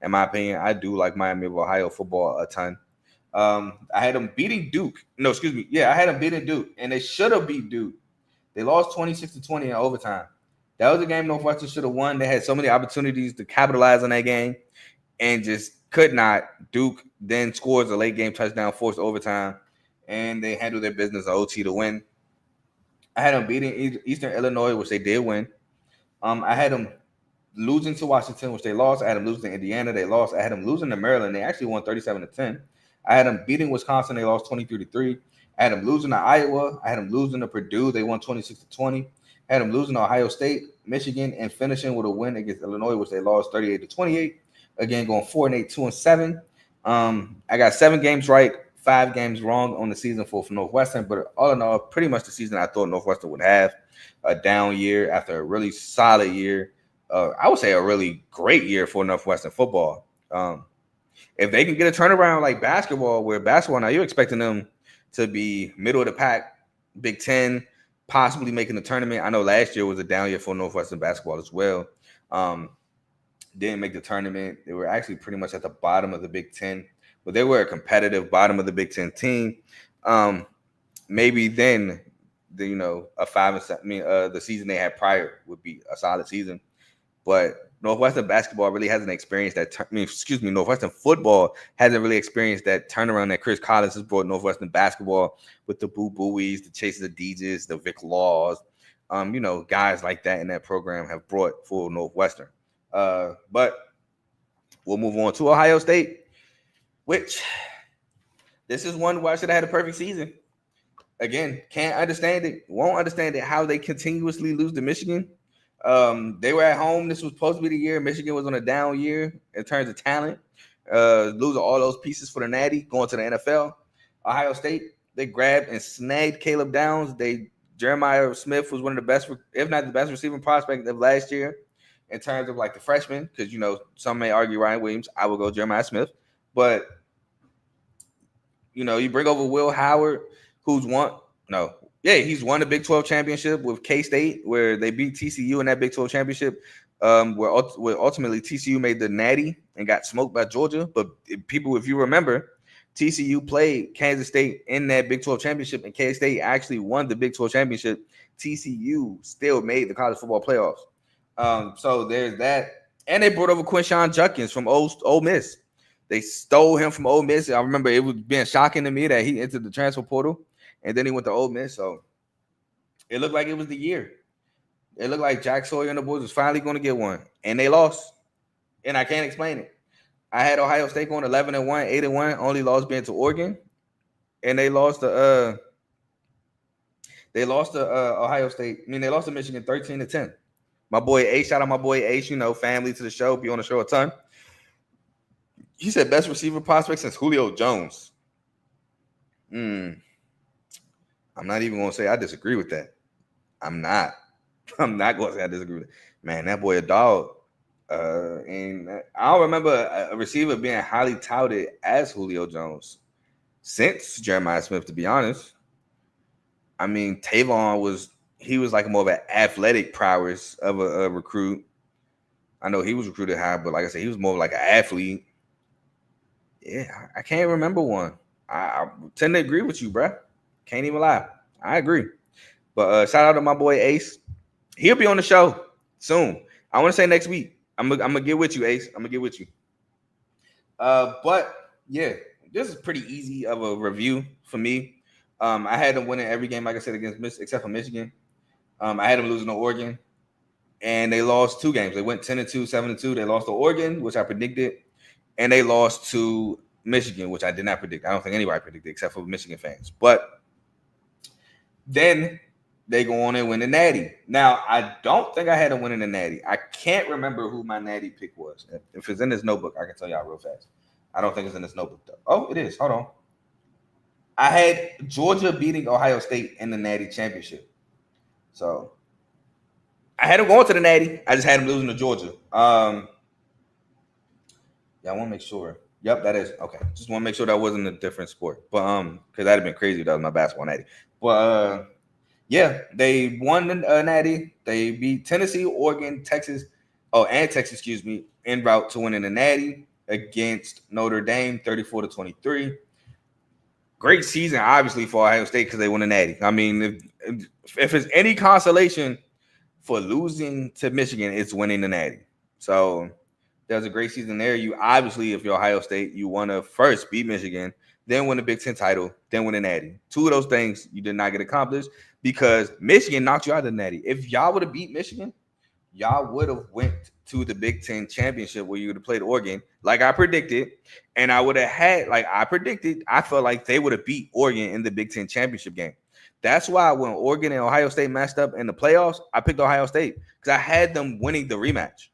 In my opinion, I do like Miami of Ohio football a ton. I had them beating Duke. No, excuse me. Yeah, I had them beating Duke, and they should have beat Duke. They lost 26-20 in overtime. That was a game Northwestern should have won. They had so many opportunities to capitalize on that game and just could not. Duke then scores a late game touchdown, forced overtime, and they handled their business on OT to win. I had them beating Eastern Illinois, which they did win. I had them losing to Washington, which they lost. I had them losing to Indiana. They lost. I had them losing to Maryland. They actually won 37-10. I had them beating Wisconsin. They lost 23-3. I had them losing to Iowa. I had them losing to Purdue. They won 26-20. I had them losing to Ohio State, Michigan, and finishing with a win against Illinois, which they lost 38-28. Again, going 4-8, 2-7. I got 7 games right, 5 games wrong on the season for Northwestern. But all in all, pretty much the season I thought Northwestern would have. A down year after a really solid year. I would say a really great year for Northwestern football. If they can get a turnaround like basketball, where basketball now you're expecting them to be middle of the pack, Big Ten, possibly making the tournament. I know last year was a down year for Northwestern basketball as well. Didn't make the tournament. They were actually pretty much at the bottom of the Big Ten, but they were a competitive bottom of the Big Ten team. Maybe then, a 5-7. The season they had prior would be a solid season. But Northwestern basketball really hasn't experienced that. Northwestern football hasn't really experienced that turnaround that Chris Collins has brought Northwestern basketball with the Boo Buies, the Chases of Deeges, the Vic Laws. Guys like that in that program have brought for Northwestern. But we'll move on to Ohio State, which this is one where I should have had a perfect season. Again, can't understand it. Won't understand it how they continuously lose to Michigan. They were at home. This was supposed to be the year Michigan was on a down year in terms of talent. Losing all those pieces for the Natty, going to the NFL. Ohio State, they grabbed and snagged Caleb Downs. Jeremiah Smith was one of the best, if not the best receiving prospect of last year in terms of like the freshman, because some may argue Ryan Williams. I will go Jeremiah Smith. But you bring over Will Howard, who's No. Yeah, he's won the Big 12 championship with K-State, where they beat TCU in that Big 12 championship. Where ultimately TCU made the Natty and got smoked by Georgia. But if you remember, TCU played Kansas State in that Big 12 championship, and K-State actually won the Big 12 championship. TCU still made the college football playoffs. So there's that. And they brought over Quinshawn Judkins from Ole Miss. They stole him from Ole Miss. I remember it was being shocking to me that he entered the transfer portal and then he went to Ole Miss. So it looked like it was the year. It looked like Jack Sawyer and the boys was finally going to get one. And they lost. And I can't explain it. I had Ohio State going 11-1, 8-1, only lost being to Oregon. And they lost to Ohio State. I mean, they lost to Michigan 13-10. My boy Ace, shout out my boy Ace, family to the show, be on the show a ton. He said best receiver prospect since Julio Jones. I'm not even going to say I disagree with that. I'm not going to say I disagree with it. Man, that boy a dog. And I don't remember a receiver being highly touted as Julio Jones since Jeremiah Smith, to be honest. I mean, Tavon was like more of an athletic prowess of a recruit. I know he was recruited high, but like I said, he was more like an athlete. Yeah, I can't remember one. I tend to agree with you, bro. Can't even lie. I agree. But shout out to my boy Ace. He'll be on the show soon. I want to say next week. I'm gonna get with you, Ace. I'm gonna get with you. But yeah, this is pretty easy of a review for me. I had them winning every game, like I said, except for Michigan. I had them losing to Oregon, and they lost 2 games. They went 10-2, 7-2. They lost to Oregon, which I predicted, and they lost to Michigan, which I did not predict. I don't think anybody predicted except for Michigan fans. But then they go on and win the Natty. Now, I don't think I had them winning the Natty. I can't remember who my Natty pick was. If it's in this notebook, I can tell y'all real fast. I don't think it's in this notebook, though. Oh, it is. Hold on. I had Georgia beating Ohio State in the Natty championship. So I had them going to the Natty. I just had them losing to Georgia. Yeah, I want to make sure. Yep, that is okay. Just want to make sure that wasn't a different sport. But because that'd have been crazy if that was my basketball Natty. But yeah, they won the Natty. They beat Tennessee, Oregon, Texas, excuse me, en route to winning the Natty against Notre Dame, 34-23. Great season, obviously, for Ohio State because they won the Natty. I mean, if it's any consolation for losing to Michigan, it's winning the Natty. So there's a great season there. You obviously, if you're Ohio State, you want to first beat Michigan, then win the Big Ten title, then win the Natty. 2 of those things you did not get accomplished because Michigan knocked you out of the Natty. If y'all would have beat Michigan, y'all would have went to the Big Ten championship where you would have played Oregon, like I predicted, and I would have had, like I predicted, I felt like they would have beat Oregon in the Big Ten championship game. That's why when Oregon and Ohio State matched up in the playoffs, I picked Ohio State because I had them winning the rematch.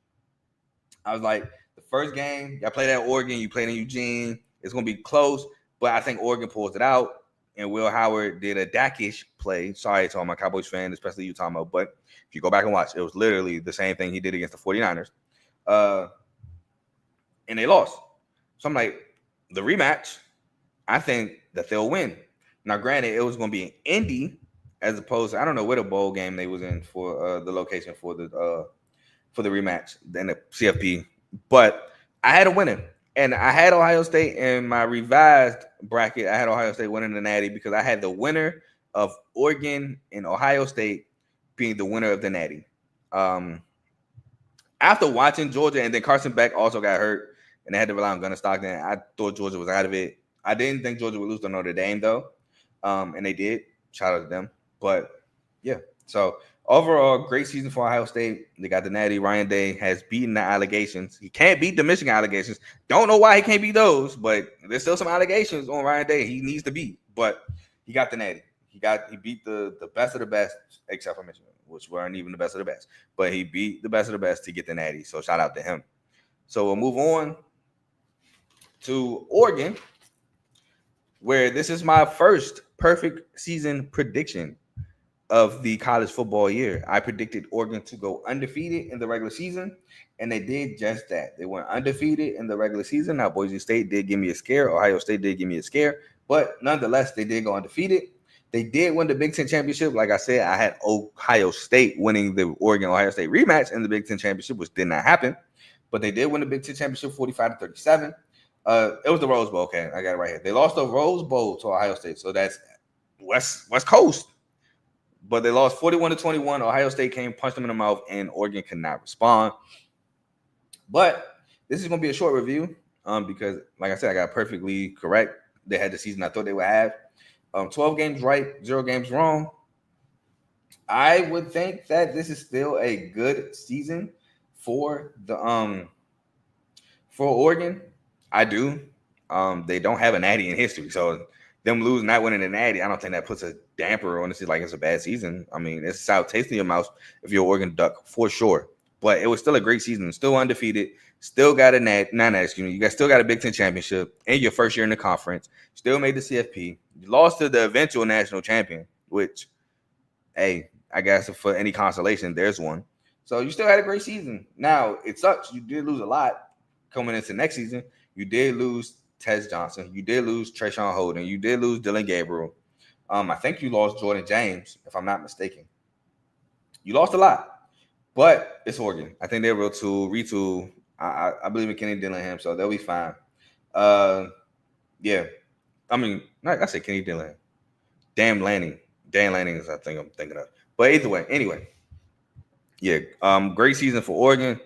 I was like, the first game, y'all played at Oregon, you played in Eugene, it's going to be close, but I think Oregon pulls it out, and Will Howard did a Dak-ish play. Sorry to all my Cowboys fans, especially you, Tomo, but if you go back and watch, it was literally the same thing he did against the 49ers. And they lost. So I'm like, the rematch, I think that they'll win. Now, granted, it was going to be in Indy as opposed to, I don't know what a bowl game they was in for the location for the rematch, then the CFP. But I had to win it. And I had Ohio State in my revised bracket. I had Ohio State winning the Natty because I had the winner of Oregon and Ohio State being the winner of the Natty. After watching Georgia, and then Carson Beck also got hurt, and they had to rely on Gunnar Stockton, I thought Georgia was out of it. I didn't think Georgia would lose to Notre Dame, though, and they did. Shout out to them. But, yeah, so overall, great season for Ohio State. They got the Natty. Ryan Day has beaten the allegations. He can't beat the Michigan allegations. Don't know why he can't beat those, but there's still some allegations on Ryan Day he needs to beat. But he got the Natty. He beat the best of the best, except for Michigan, which weren't even the best of the best. But he beat the best of the best to get the Natty. So shout out to him. So we'll move on to Oregon, where this is my first perfect season prediction of the college football year. I predicted Oregon to go undefeated in the regular season, and they did just that. They went undefeated in the regular season. Now, Boise State did give me a scare. Ohio State did give me a scare, but nonetheless, they did go undefeated. They did win the Big Ten championship. Like I said, I had Ohio State winning the Oregon-Ohio State rematch in the Big Ten championship, which did not happen. But they did win the Big Ten championship 45-37. It was the Rose Bowl. Okay, I got it right here. They lost the Rose Bowl to Ohio State, so that's West Coast. But they lost 41-21. Ohio State came, punched them in the mouth, and Oregon could not respond. But this is going to be a short review because, like I said, I got perfectly correct. They had the season I thought they would have. 12 games right, 0 games wrong. I would think that this is still a good season for the for Oregon. I do. They don't have a natty in history, so them losing, not winning a natty, I don't think that puts a damper on this. Like it's a bad season. I mean, it's sour taste in your mouth if you're Oregon Duck for sure. But it was still a great season, still undefeated, still got you guys still got a Big Ten championship in your first year in the conference, still made the CFP, you lost to the eventual national champion, which, hey, I guess for any consolation, there's one. So you still had a great season. Now, it sucks. You did lose a lot coming into next season. You did lose Tez Johnson. You did lose Trayshawn Holden. You did lose Dylan Gabriel. I think you lost Jordan James, if I'm not mistaken. You lost a lot. But it's Oregon. I think they're real retool. I believe in Kenny Dillingham, so they'll be fine. Yeah. I mean, I say Kenny Dillingham. Dan Lanning is I think I'm thinking of. But either way, anyway. Yeah, great season for Oregon.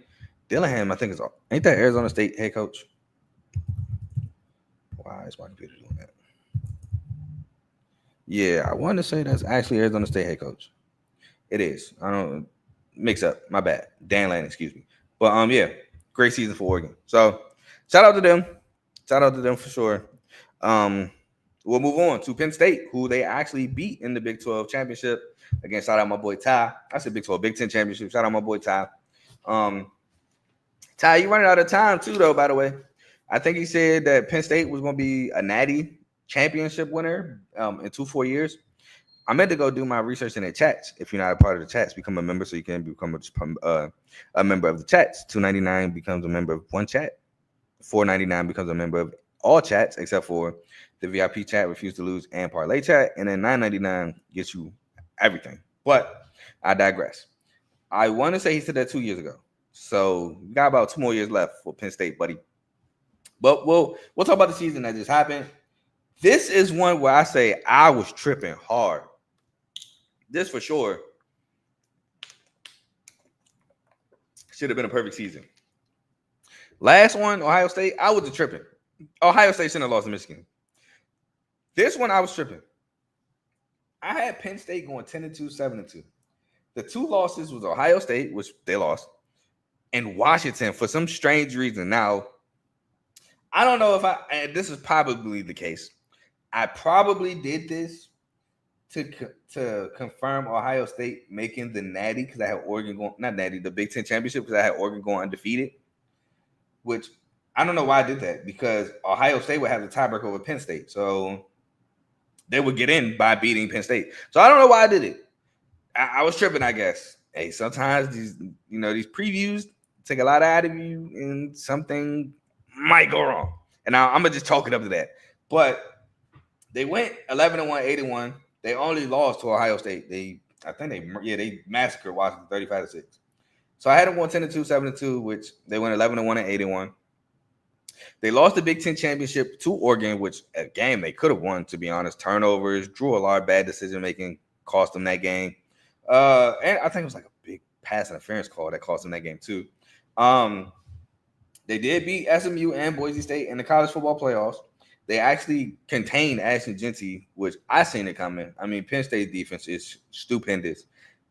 Dillingham, I think ain't that Arizona State head coach? Why is my computer doing that? Yeah, I wanted to say that's actually Arizona State head coach. It is. I don't mix up. My bad. Dan Lanning, excuse me. But yeah, great season for Oregon. So shout out to them. Shout out to them for sure. We'll move on to Penn State, who they actually beat in the Big 12 championship. Again, shout out my boy Ty. I said Big 12, Big 10 championship. Shout out my boy Ty. Ty, you running out of time too, though, by the way. I think he said that Penn State was going to be a natty championship winner in 2-4 years. I meant to go do my research in the chats. If you're not a part of the chats, become a member so you can become a member of the chats. $2.99 becomes a member of one chat. $4.99 becomes a member of all chats except for the VIP chat, Refuse to Lose, and Parlay chat. And then $9.99 gets you everything. But I digress. I want to say he said that 2 years ago. So we got about 2 more years left for Penn State, buddy. But we'll talk about the season that just happened. This is one where I say I was tripping hard. This for sure should have been a perfect season. Last one, Ohio State, I wasn't tripping. Ohio State shouldn't have lost to Michigan. This one, I was tripping. I had Penn State going 10-2, 7-2. The 2 losses was Ohio State, which they lost, and Washington for some strange reason. Now, I don't know if and this is probably the case. I probably did this to confirm Ohio State making the natty because I had Oregon going, not natty, the Big Ten championship because I had Oregon going undefeated, which I don't know why I did that because Ohio State would have the tiebreaker over Penn State. So they would get in by beating Penn State. So I don't know why I did it. I was tripping, I guess. Hey, sometimes these previews take a lot out of you and something might go wrong. And I'm going to just chalk it up to that. But they went 11-1, 81. They only lost to Ohio State. They massacred Washington 35-6. So I had them going 10-2, 7-2, which they went 11-1 and 81. They lost the Big Ten championship to Oregon, which a game they could have won, to be honest. Turnovers, drew a lot of bad decision making, cost them that game. And I think it was like a big pass interference call that cost them that game too. They did beat SMU and Boise State in the college football playoffs. They actually contained Ashton Jeanty, which I seen it coming. I mean, Penn State's defense is stupendous.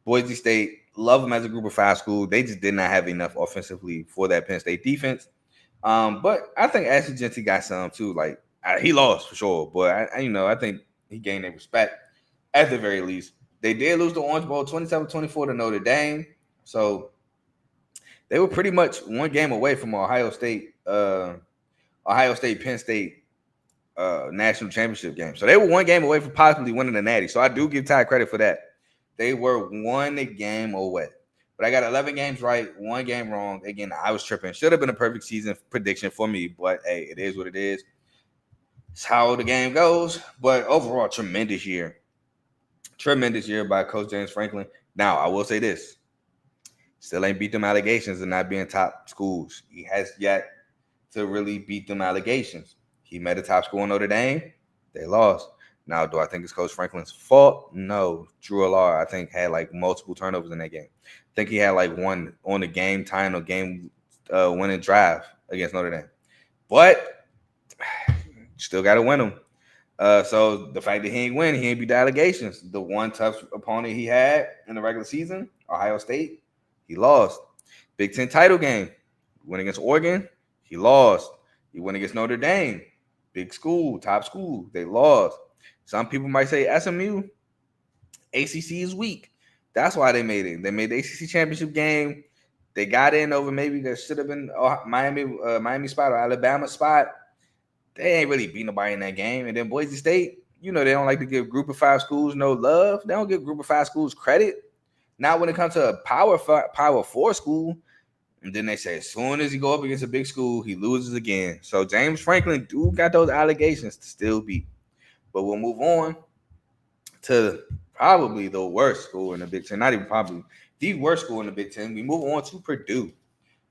Boise State, love them as a group of 5 school. They just did not have enough offensively for that Penn State defense. But I think Ashton Jeanty got some too. Like he lost for sure, but I think he gained their respect at the very least. They did lose the Orange Bowl 27-24 to Notre Dame. So they were pretty much one game away from Ohio State, Penn State national championship game. So they were one game away from possibly winning the natty. So I do give Ty credit for that. They were one game away. But I got 11 games right, 1 game wrong. Again, I was tripping. Should have been a perfect season prediction for me, but hey, it is what it is. It's how the game goes. But overall, tremendous year. Tremendous year by Coach James Franklin. Now, I will say this. Still ain't beat them allegations of not being top schools. He has yet to really beat them allegations. He met a top school in Notre Dame. They lost. Now, do I think it's Coach Franklin's fault? No. R2L, I think, had like multiple turnovers in that game. I think he had like one on the game time or game winning drive against Notre Dame. But still got to win them. So the fact that he ain't beat the allegations. The one tough opponent he had in the regular season, Ohio State, he lost. Big Ten title game, went against Oregon, he lost. He went against Notre Dame, big school, top school, they lost. Some people might say SMU, ACC is weak. That's why they made it. They made the ACC championship game. They got in over maybe there should have been Miami spot or Alabama spot. They ain't really beat nobody in that game. And then Boise State, they don't like to give group of 5 schools no love. They don't give group of 5 schools credit. Now when it comes to a power 4 school, and then they say as soon as he go up against a big school, he loses again. So James Franklin do got those allegations to still beat. But we'll move on to probably the worst school in the Big Ten. Not even probably, the worst school in the Big Ten. We move on to Purdue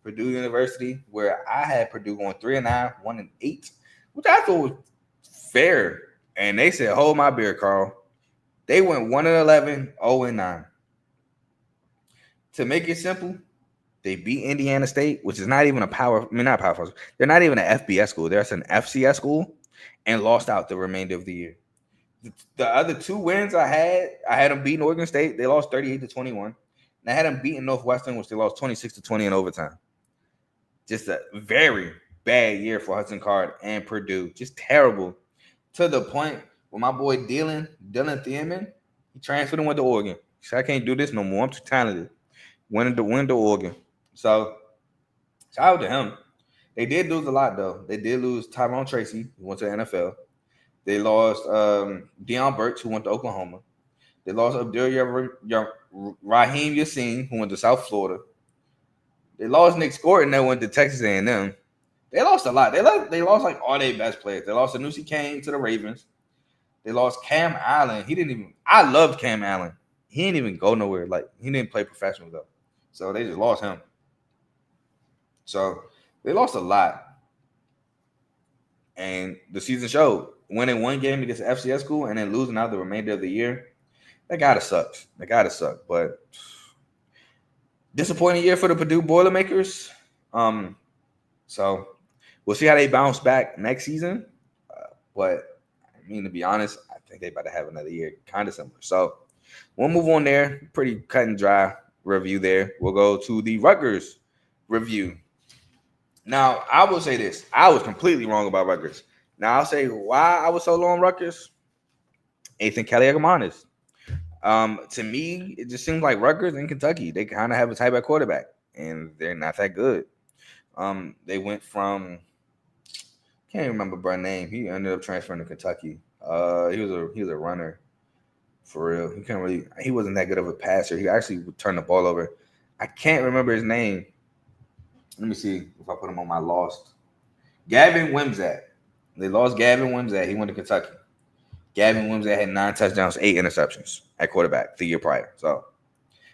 University, where I had Purdue going 3-9, 1-8. Which I thought was fair. And they said, hold my beer, Carl. They went 1-11, 0-9. To make it simple, they beat Indiana State, which is not even not power. They're not even an FBS school. They're an FCS school, and lost out the remainder of the year. The other 2 wins I had them beating Oregon State. They lost 38-21. And I had them beating Northwestern, which they lost 26-20 in overtime. Just a very bad year for Hudson Card and Purdue. Just terrible. To the point where my boy Dylan Thiemann, he transferred and went to Oregon. He said, I can't do this no more. I'm too talented. Went to Oregon. So, shout out to him. They did lose a lot, though. They did lose Tyrone Tracy, who went to the NFL. They lost Deion Burks, who went to Oklahoma. They lost Raheem Yassine, who went to South Florida. They lost Nick Scorton, that went to Texas A&M. They lost a lot. They lost like all their best players. They lost Anusi Kane to the Ravens. They lost Cam Allen. I loved Cam Allen. He didn't even go nowhere. Like, he didn't play professional, though. So they just lost him. So they lost a lot. And the season showed. Winning 1 game against the FCS school and then losing out the remainder of the year, that gotta suck. But disappointing year for the Purdue Boilermakers. So we'll see how they bounce back next season. But to be honest, I think they about to have another year kind of similar. So we'll move on there. Pretty cut and dry review there. We'll go to the Rutgers review. Now, I will say this. I was completely wrong about Rutgers. Now, I'll say why I was so low on Rutgers. Ethan Kaliakmanis. To me, it just seems like Rutgers and Kentucky, they kind of have a type of quarterback, and they're not that good. They went from, can't remember Brent's name. He ended up transferring to Kentucky. He was a runner for real. He wasn't that good of a passer. He actually would turn the ball over. I can't remember his name. Let me see if I put him on my lost. Gavin Wimsatt. They lost Gavin Wimsatt. He went to Kentucky. Gavin Wimsatt had 9 touchdowns, 8 interceptions at quarterback the year prior. So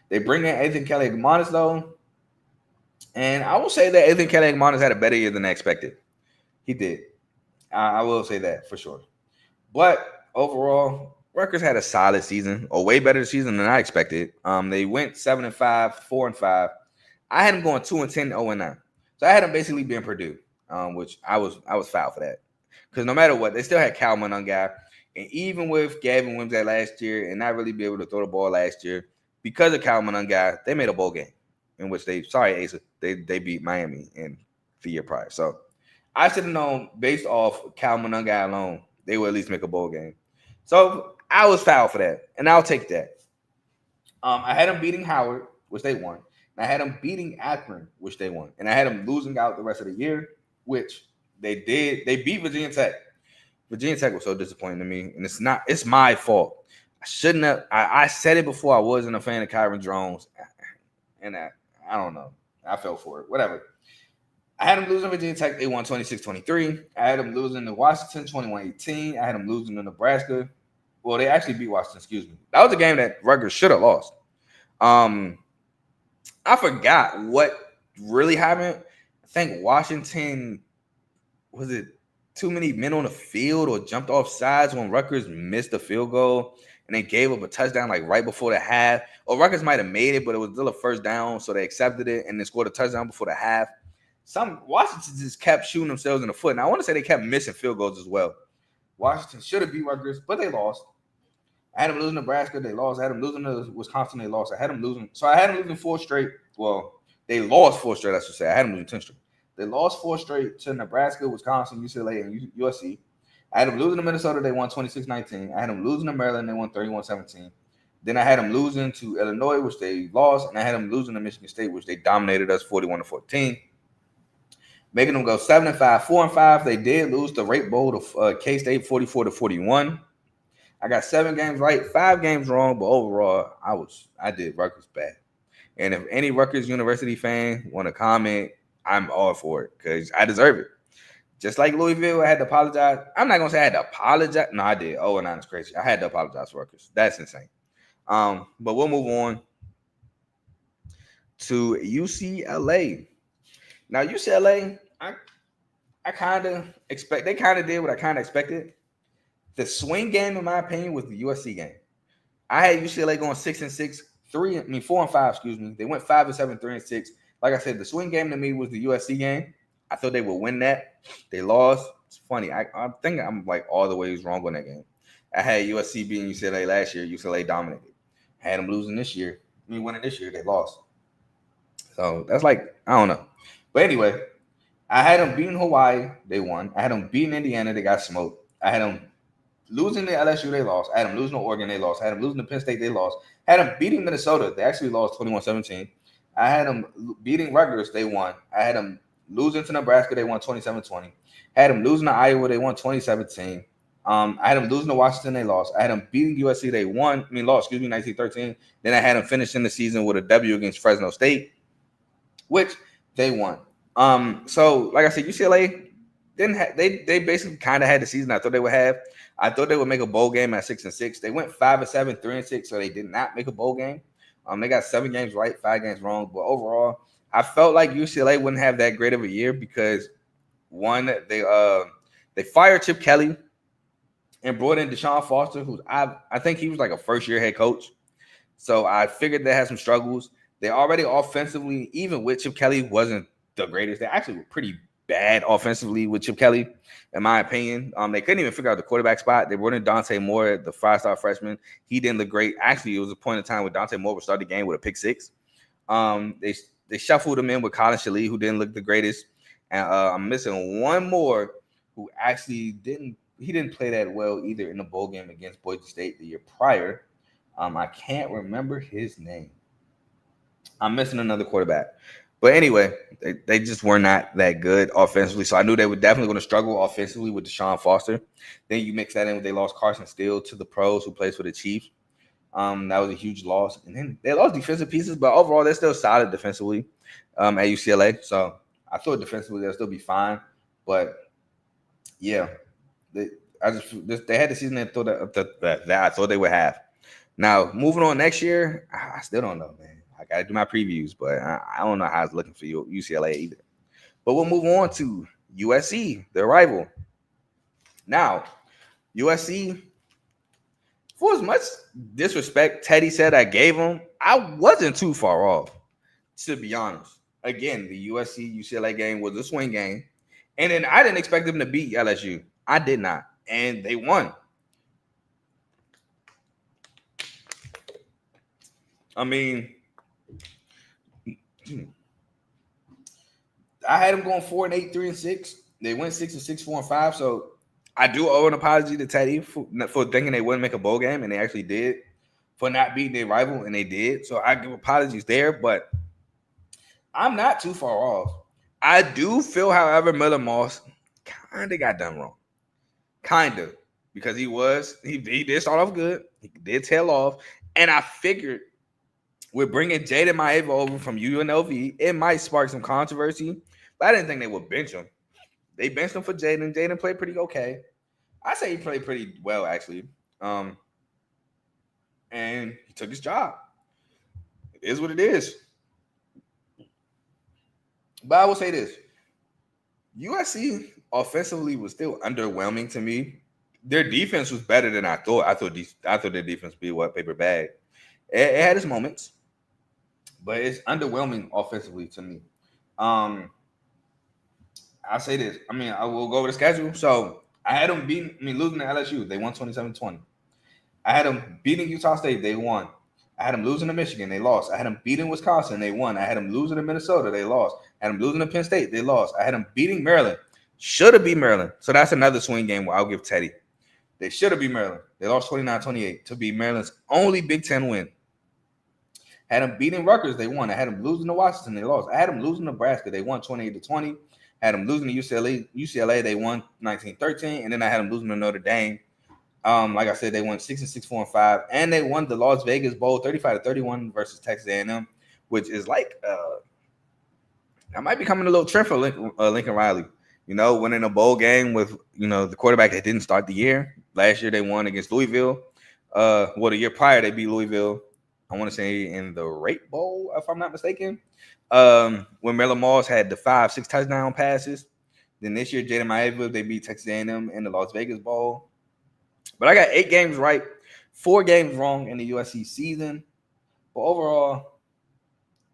they bring in Ethan Kaliakmanis, though. And I will say that Ethan Kaliakmanis had a better year than I expected. He did. I will say that for sure. But overall, Rutgers had a solid season, a way better season than I expected. They went 7-5, 4-5. I had them going 2-10, 0-9. So I had them basically being Purdue, which I was foul for that. Because no matter what, they still had Cal Monongai. And even with Gavin Wimsatt last year and not really be able to throw the ball last year, because of Cal Monongai, they made a bowl game in which Asa, they beat Miami in the year prior. So I should have known based off Cal Monongai alone, they would at least make a bowl game. So I was foul for that, and I'll take that. I had them beating Howard, which they won. And I had them beating Akron, which they won. And I had them losing out the rest of the year, which they did. They beat Virginia Tech. Virginia Tech was so disappointing to me, and it's my fault. I shouldn't have. I said it before. I wasn't a fan of Kyron Jones, and I don't know. I fell for it. Whatever. I had them losing Virginia Tech. They won 26-23. I had them losing to Washington 21-18. I had them losing to Nebraska Well, they actually beat Washington. Excuse me. That was a game that Rutgers should have lost. I forgot what really happened. I think Washington, was it too many men on the field or jumped off sides when Rutgers missed a field goal and they gave up a touchdown like right before the half. Or Rutgers might have made it, but it was still a first down, so they accepted it and then scored a touchdown before the half. Washington just kept shooting themselves in the foot. And I want to say they kept missing field goals as well. Washington should have beat Rutgers, but they lost. I had them losing Nebraska, they lost. I had them losing to Wisconsin, they lost. I had them losing 4 straight. Well, they lost 4 straight, I should say. I had them losing 10 straight. They lost 4 straight to Nebraska, Wisconsin, UCLA, and USC. I had them losing to Minnesota, they won 26-19. I had them losing to Maryland, they won 31-17. Then I had them losing to Illinois, which they lost, and I had them losing to Michigan State, which they dominated us 41-14. Making them go 7-5, 4-5. They did lose the Rape Bowl to K-State 44-41. I got 7 games right, 5 games wrong, but overall, I did Rutgers bad. And if any Rutgers University fan want to comment, I'm all for it because I deserve it. Just like Louisville, I had to apologize. I'm not gonna say I had to apologize. No, I did. 0-9 is crazy. I had to apologize for Rutgers. That's insane. But we'll move on to UCLA. Now, UCLA, I kind of expect they kind of did what I kind of expected. The swing game, in my opinion, was the USC game. I had UCLA going 6-6, 4-5. Excuse me. They went 5-7, 3-6. Like I said, the swing game to me was the USC game. I thought they would win that. They lost. It's funny. I think I'm like all the ways wrong on that game. I had USC beating UCLA last year. UCLA dominated. Had them losing this year. Winning this year, they lost. So that's like, I don't know. But anyway, I had them beating Hawaii. They won. I had them beating Indiana. They got smoked. I had them losing to LSU. They lost. I had them losing to Oregon. They lost. I had them losing to Penn State. They lost. I had them beating Minnesota. They actually lost 21-17. I had them beating Rutgers. They won. I had them losing to Nebraska. They won 27-20. I had them losing to Iowa. They won 2017. I had them losing to Washington. They lost. I had them beating USC. They lost, 1913. Then I had them finishing the season with a W against Fresno State, which they won. So like I said, UCLA didn't have, they basically kind of had the season I thought they would have. I thought they would make a bowl game at 6-6. They went 5-7, 3-6, so they did not make a bowl game. They got 7 games right, 5 games wrong. But overall, I felt like UCLA wouldn't have that great of a year because one, they fired Chip Kelly and brought in Deshaun Foster, who I think he was like a first-year head coach. So I figured they had some struggles. They already offensively, even with Chip Kelly, wasn't the greatest. They actually were pretty bad offensively with Chip Kelly, in my opinion. They couldn't even figure out the quarterback spot. They brought in Dante Moore, the 5-star freshman. He didn't look great. Actually, it was a point in time where Dante Moore would start the game with a pick 6. They shuffled him in with Colin Shalee, who didn't look the greatest. And I'm missing one more who actually didn't play that well either in the bowl game against Boise State the year prior. I can't remember his name. I'm missing another quarterback. But anyway, they just were not that good offensively. So I knew they were definitely going to struggle offensively with Deshaun Foster. Then you mix that in with they lost Carson Steele to the pros who plays for the Chiefs. That was a huge loss. And then they lost defensive pieces, but overall they're still solid defensively at UCLA. So I thought defensively they'll still be fine. But yeah, they had the season that I thought they would have. Now, moving on next year, I still don't know, man. I got to do my previews, but I don't know how it's looking for UCLA either. But we'll move on to USC, their rival. Now, USC, for as much disrespect Teddy said I gave him, I wasn't too far off, to be honest. Again, the USC-UCLA game was a swing game. And then I didn't expect them to beat LSU. I did not. And they won. I mean, I had them going 4-8, 3-6. They went 6-6, 4-5. So I do owe an apology to Teddy for thinking they wouldn't make a bowl game, and they actually did. For not beating their rival, and they did. So I give apologies there, but I'm not too far off. I do feel, however, Miller Moss kind of got done wrong. Kind of. Because he did start off good. He did tail off. And I figured with bringing Jaden Maeva over from UNLV, it might spark some controversy. But I didn't think they would bench him. They benched him for Jaden. Jaden played pretty okay. I say he played pretty well, actually. and he took his job. It is what it is. But I will say this: USC offensively was still underwhelming to me. Their defense was better than I thought. I thought their defense would be what paper bag. It had its moments, but it's underwhelming offensively to me. I'll say this. I mean, I will go over the schedule. So I had them losing to LSU. They won 27-20. I had them beating Utah State. They won. I had them losing to Michigan. They lost. I had them beating Wisconsin. They won. I had them losing to Minnesota. They lost. I had them losing to Penn State. They lost. I had them beating Maryland. Should have beat Maryland. So that's another swing game where I'll give Teddy. They should have beat Maryland. They lost 29-28 to be Maryland's only Big Ten win. Had them beating Rutgers. They won. I had them losing to Washington. They lost. I had them losing to Nebraska. They won 28-20. Had them losing to UCLA. They won 19-13. And then I had them losing to Notre Dame. Like I said, they won 6-6, 4-5, and they won the Las Vegas Bowl 35-31 versus Texas A&M, which is like that might be coming a little trend for Lincoln Riley. You know, winning a bowl game with the quarterback that didn't start the year. Last year they won against Louisville. The year prior they beat Louisville. I want to say in the Rape Bowl, if I'm not mistaken. When Merlin Moss had the 5-6 touchdown passes. Then this year, Jaden Maeva, they beat Texas A&M in the Las Vegas Bowl. But I got 8 games right, 4 games wrong in the USC season. But overall,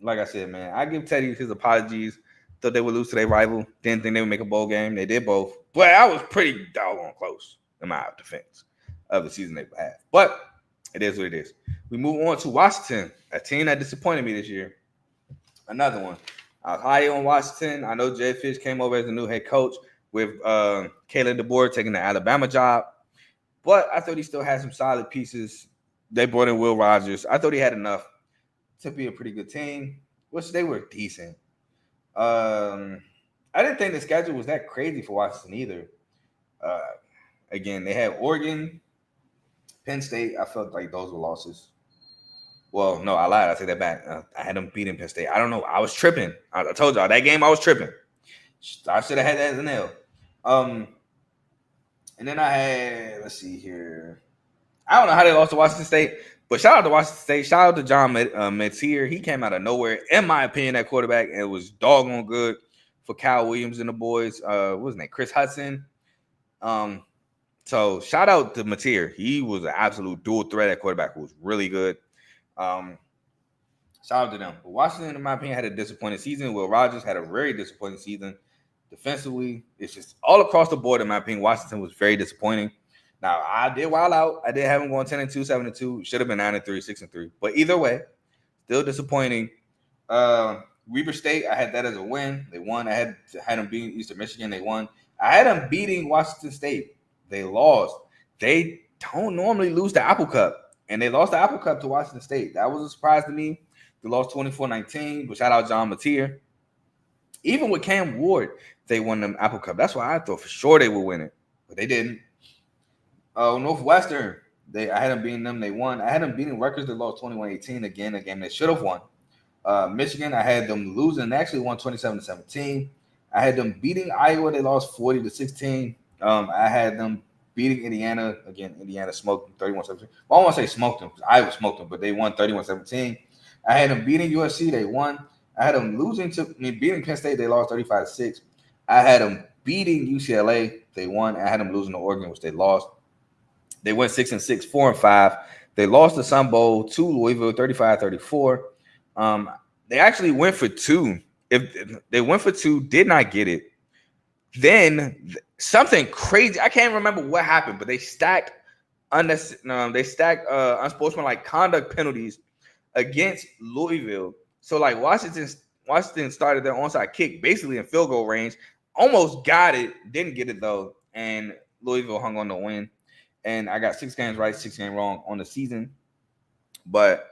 like I said, man, I give Teddy his apologies. Thought they would lose to their rival. Didn't think they would make a bowl game. They did both. But I was pretty doggone close in my defense of the season they had. But it is what it is. We move on to Washington, a team that disappointed me this year. Another one. I was high on Washington. I know Jay Fish came over as the new head coach with Kalen DeBoer taking the Alabama job. But I thought he still had some solid pieces. They brought in Will Rogers. I thought he had enough to be a pretty good team, which they were decent. I didn't think the schedule was that crazy for Washington either. Again, they had Oregon, Penn State. I felt like those were losses. Well, no, I lied. I take that back. I had them beating Penn State. I don't know. I was tripping. I told y'all that game I was tripping. I should have had that as an L. And then I had, let's see here. I don't know how they lost to Washington State, but shout out to Washington State. Shout out to John Metier. He came out of nowhere, in my opinion, at quarterback, and it was doggone good for Kyle Williams and the boys. What was his name? Chris Hudson. So shout out to Metier. He was an absolute dual threat at quarterback. It was really good. Shout out to them. But Washington, in my opinion, had a disappointing season. Will Rogers had a very disappointing season. Defensively, it's just all across the board, in my opinion. Washington was very disappointing. Now, I did wild out. I did have them going 10-2, 7-2. Should have been 9-3, 6-3. But either way, still disappointing. Weber State, I had that as a win. They won. I had them beating Eastern Michigan. They won. I had them beating Washington State. They lost. They don't normally lose the Apple Cup. And they lost the Apple Cup to Washington State. That was a surprise to me. They lost 24-19. But shout out John Metier. Even with Cam Ward, they won the Apple Cup. That's why I thought for sure they would win it. But they didn't. Northwestern, I had them beating them. They won. I had them beating Rutgers. They lost 21-18. Again, a game they should have won. Michigan, I had them losing. They actually won 27-17. I had them beating Iowa. They lost 40-16. I had them beating Indiana. Again, Indiana smoked them 31-17. Well, I won't say smoked them because Iowa smoked them, but they won 31-17. I had them beating USC. They won. I had them beating Penn State. They lost 35-6. I had them beating UCLA. They won. I had them losing to Oregon, which they lost. They went 6-6, 4-5. They lost the Sun Bowl to Louisville, 35-34. They actually went for 2. If they went for 2, did not get it. Then something crazy. I can't remember what happened, but they stacked unsportsmanlike conduct penalties against Louisville. So like Washington started their onside kick basically in field goal range, almost got it, didn't get it though, and Louisville hung on to win. And I got 6 games right, 6 games wrong on the season. But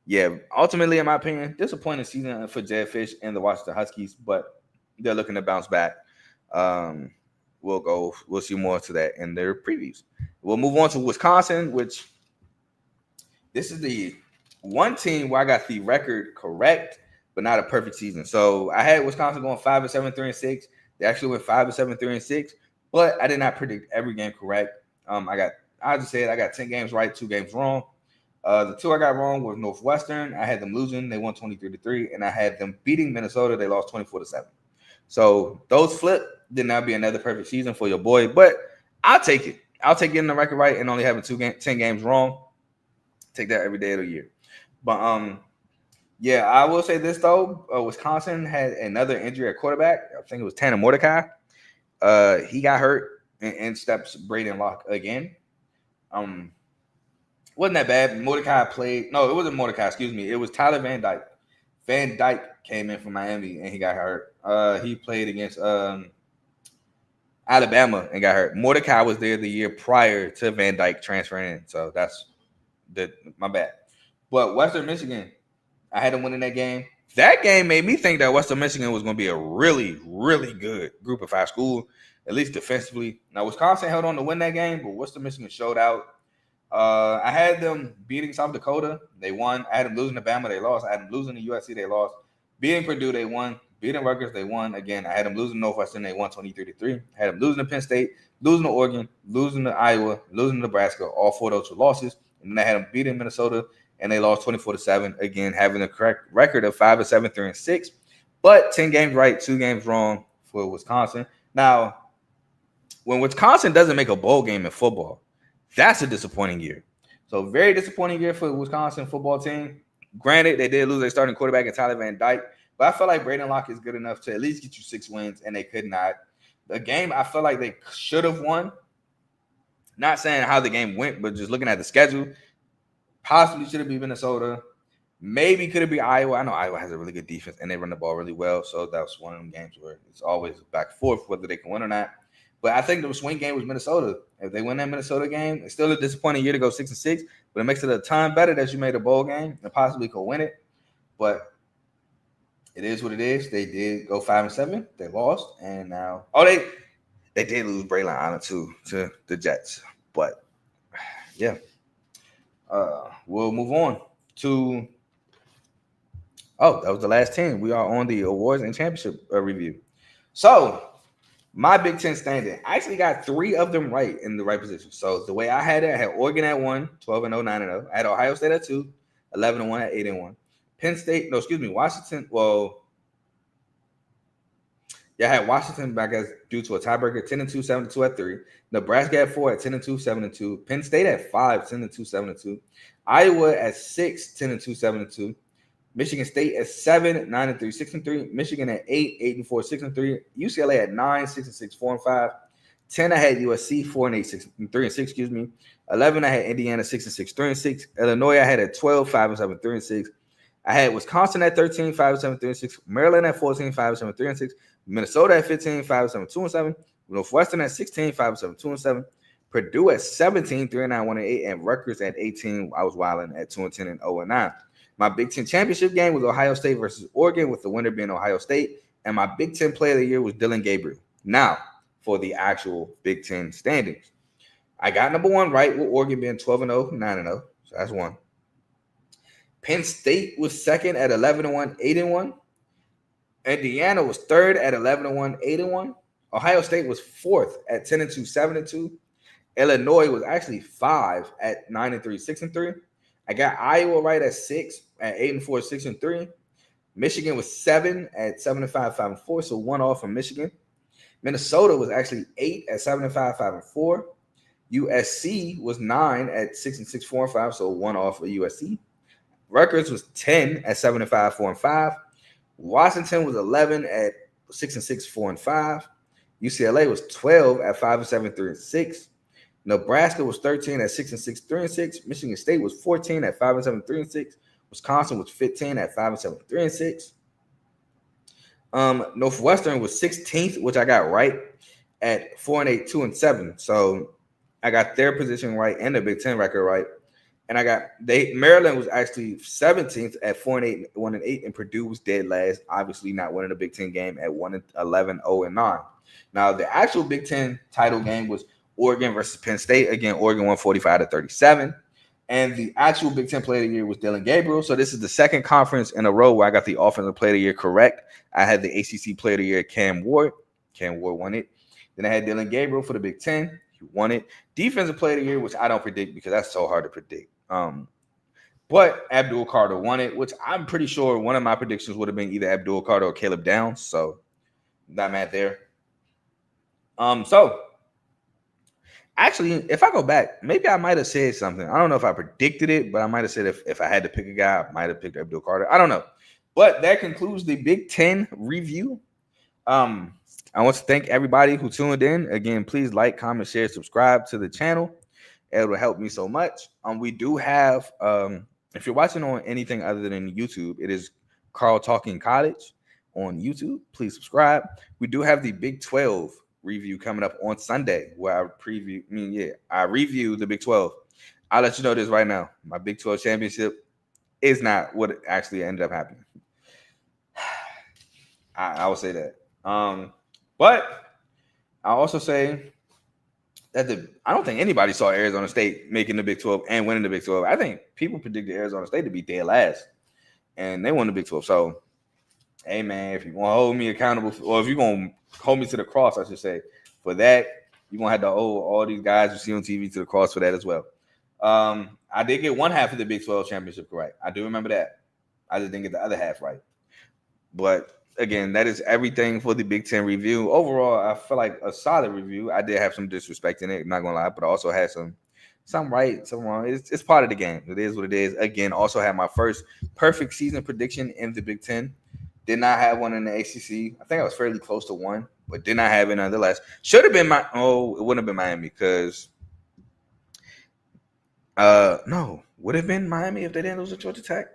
yeah, ultimately, in my opinion, disappointing season for Jed Fish and the Washington Huskies, but they're looking to bounce back. We'll see more to that in their previews. We'll move on to Wisconsin, which this is the one team where I got the record correct, but not a perfect season. So I had Wisconsin going 5-7, 3-6. They actually went 5-7, 3-6, but I did not predict every game correct. I got 10 games right, 2 games wrong. The two I got wrong was Northwestern. I had them losing. They won 23-3. And I had them beating Minnesota. They lost 24-7. So those flip. Then that'll be another perfect season for your boy. But I'll take it. I'll take getting the record right and only having 10 games wrong. Take that every day of the year. But yeah, I will say this though. Wisconsin had another injury at quarterback. I think it was Tanner Mordecai. He got hurt and steps Braden Locke again. Wasn't that bad. Mordecai played. No, it wasn't Mordecai. Excuse me. It was Tyler Van Dyke. Van Dyke came in from Miami and he got hurt. He played against Alabama and got hurt. Mordecai was there the year prior to Van Dyke transferring in. So that's my bad. But Western Michigan, I had them winning that game. That game made me think that Western Michigan was going to be a really, really good Group of 5 school, at least defensively. Now, Wisconsin held on to win that game, but Western Michigan showed out. I had them beating South Dakota. They won. I had them losing to Bama. They lost. I had them losing to USC. They lost. Beating Purdue. They won. Beating Rutgers. They won. Again, I had them losing to Northwestern. They won 23-3. I had them losing to Penn State, losing to Oregon, losing to Iowa, losing to Nebraska. All 4 of those were losses. And then I had them beating Minnesota, and they lost 24-7. Again, having the correct record of 5-7, 3-6. But 10 games right, 2 games wrong for Wisconsin. Now, when Wisconsin doesn't make a bowl game in football, that's a disappointing year. So very disappointing year for the Wisconsin football team. Granted, they did lose their starting quarterback in Tyler Van Dyke, but I feel like Braden Locke is good enough to at least get you 6 wins, and they could not. The game I feel like they should have won. Not saying how the game went, but just looking at the schedule, possibly should have been Minnesota. Maybe could have been Iowa. I know Iowa has a really good defense, and they run the ball really well, so that was one of them games where it's always back and forth whether they can win or not. But I think the swing game was Minnesota. If they win that Minnesota game, it's still a disappointing year to go 6-6, but it makes it a ton better that you made a bowl game and possibly could win it. But it is what it is. They did go 5-7. They lost, and now they did lose Braylon Allen to the Jets. But yeah, we'll move on to. Oh, that was the last 10. We are on the awards and championship review. So. My Big Ten standing, I actually got 3 of them right in the right position. So the way I had it, I had Oregon at 1, 12-0, 9-0. I had Ohio State at 2, 11-1 at 8-1. Washington. Well, yeah, I had Washington back as due to a tiebreaker, 10-2, 7-2 at 3. Nebraska at 4 at 10-2, 7-2. Penn State at 5, 10-2, 7-2. Iowa at 6, 10-2, 7-2. Michigan State at 7, 9-3, 6-3. Michigan at 8, 8-4, 6-3. UCLA at 9, 6-6, 4-5. 10, I had USC 4-8, 3-6. Excuse me. 11, I had Indiana 6-6, 3-6. Illinois, I had at 12, 5-7, 3-6. I had Wisconsin at 13, 5-7, 3-6. Maryland at 14, 5-7, 3-6. Minnesota at 15, 5-7, 2-7. Northwestern at 16, 5-7, 2-7. Purdue at 17, 3-9, 1-8, and Rutgers at 18. I was wilding at 2-10 and 0-9. My Big Ten championship game was Ohio State versus Oregon, with the winner being Ohio State. And my Big Ten player of the year was Dylan Gabriel. Now, for the actual Big Ten standings. I got number 1 right with Oregon being 12-0, 9-0. So that's 1. Penn State was second at 11-1, 8-1. Indiana was third at 11-1, 8-1. Ohio State was fourth at 10-2, 7-2. Illinois was actually 5 at 9-3, 6-3. I got Iowa right at 6 at 8-4, 6-3. Michigan was 7 at 7-5, 5-4, so 1 off from Michigan. Minnesota was actually 8 at 7-5, 5-4. USC was 9 at 6-6, 4-5, so 1 off of USC. Rutgers was 10 at 7-5, 4-5. Washington was 11 at 6-6, 4-5. UCLA was 12 at 5-7, 3-6. Nebraska was 13 at 6-6, 3-6. Michigan State was 14 at 5-7, 3-6. Wisconsin was 15 at 5-7, 3-6. Northwestern was 16th, which I got right, at 4-8, 2-7. So I got their position right and the Big Ten record right. And I got Maryland was actually 17th at 4-8, 1-8, and Purdue was dead last, obviously not winning the Big Ten game at 1-11, 0-9. Now the actual Big Ten title game was Oregon versus Penn State. Again, Oregon won 45-37. And the actual Big Ten Player of the Year was Dylan Gabriel. So this is the second conference in a row where I got the Offensive Player of the Year correct. I had the ACC Player of the Year, Cam Ward. Cam Ward won it. Then I had Dylan Gabriel for the Big Ten. He won it. Defensive Player of the Year, which I don't predict because that's so hard to predict. But Abdul Carter won it, which I'm pretty sure one of my predictions would have been either Abdul Carter or Caleb Downs. So not mad there. So actually, if I go back, maybe I might have said something. I don't know if I predicted it, but I might have said if I had to pick a guy, I might have picked Abdul Carter. I don't know. But that concludes the Big Ten review. I want to thank everybody who tuned in. Again, please like, comment, share, subscribe to the channel. It will help me so much. We do have, if you're watching on anything other than YouTube, it is Carl Talking College on YouTube. Please subscribe. We do have the Big 12 review coming up on Sunday where I review the Big 12. I'll let you know this right now. My Big 12 championship is not what actually ended up happening. I will say that. But I also say that I don't think anybody saw Arizona State making the Big 12 and winning the Big 12. I think people predicted Arizona State to be dead last, and they won the Big 12. So, hey, man, if you want to hold me accountable, or if you're going to hold me to the cross, I should say, for that, you're going to have to hold all these guys you see on TV to the cross for that as well. I did get one half of the Big 12 championship right. I do remember that. I just didn't get the other half right. But again, that is everything for the Big Ten review. Overall, I feel like a solid review. I did have some disrespect in it, I'm not gonna lie, but I also had some right, some wrong. It's part of the game. It is what it is. Again, also had my first perfect season prediction in the Big Ten. Did not have one in the ACC. I think I was fairly close to one, but did not have it nonetheless. Should have been it wouldn't have been Miami because would have been Miami if they didn't lose to Georgia Tech.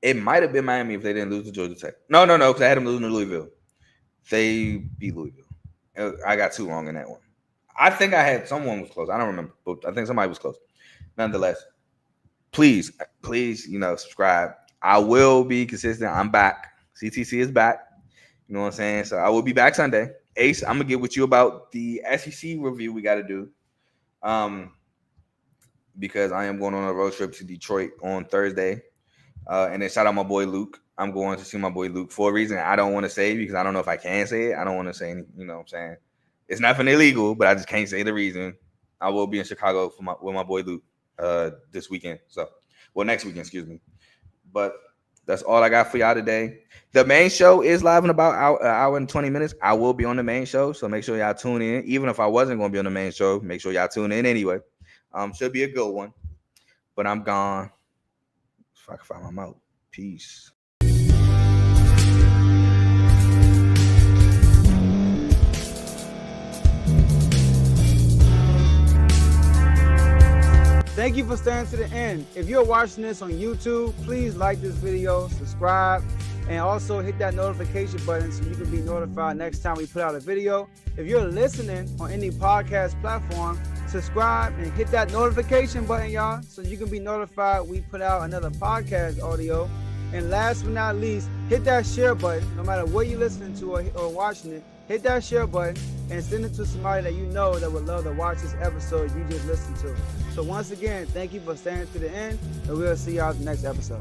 It might have been Miami if they didn't lose to Georgia Tech. No, because I had them losing to Louisville. They beat Louisville. I got two wrong in that one. I think I had someone was close. I don't remember, but I think somebody was close. Nonetheless, please, subscribe. I will be consistent. I'm back. CTC is back. You know what I'm saying? So I will be back Sunday. Ace, I'm gonna get with you about the SEC review we got to do. Because I am going on a road trip to Detroit on Thursday. And then shout out my boy Luke. I'm going to see my boy Luke for a reason I don't want to say because I don't know if I can say it. I don't want to say anything, you know what I'm saying? It's nothing illegal, but I just can't say the reason. I will be in Chicago with my boy Luke this weekend. Next weekend, excuse me. But that's all I got for y'all today. The main show is live in about an hour and 20 minutes. I will be on the main show, so make sure y'all tune in. Even if I wasn't going to be on the main show, make sure y'all tune in anyway. Should be a good one. But I'm gone. If I can find my mouth. Peace. Thank you for staying to the end. If you're watching this on YouTube, please like this video, subscribe, and also hit that notification button so you can be notified next time we put out a video. If you're listening on any podcast platform, subscribe and hit that notification button, y'all, so you can be notified we put out another podcast audio. And last but not least, hit that share button. No matter what you're listening to or watching it, hit that share button and send it to somebody that you know that would love to watch this episode you just listened to. So once again, thank you for staying to the end, and we'll see y'all in the next episode.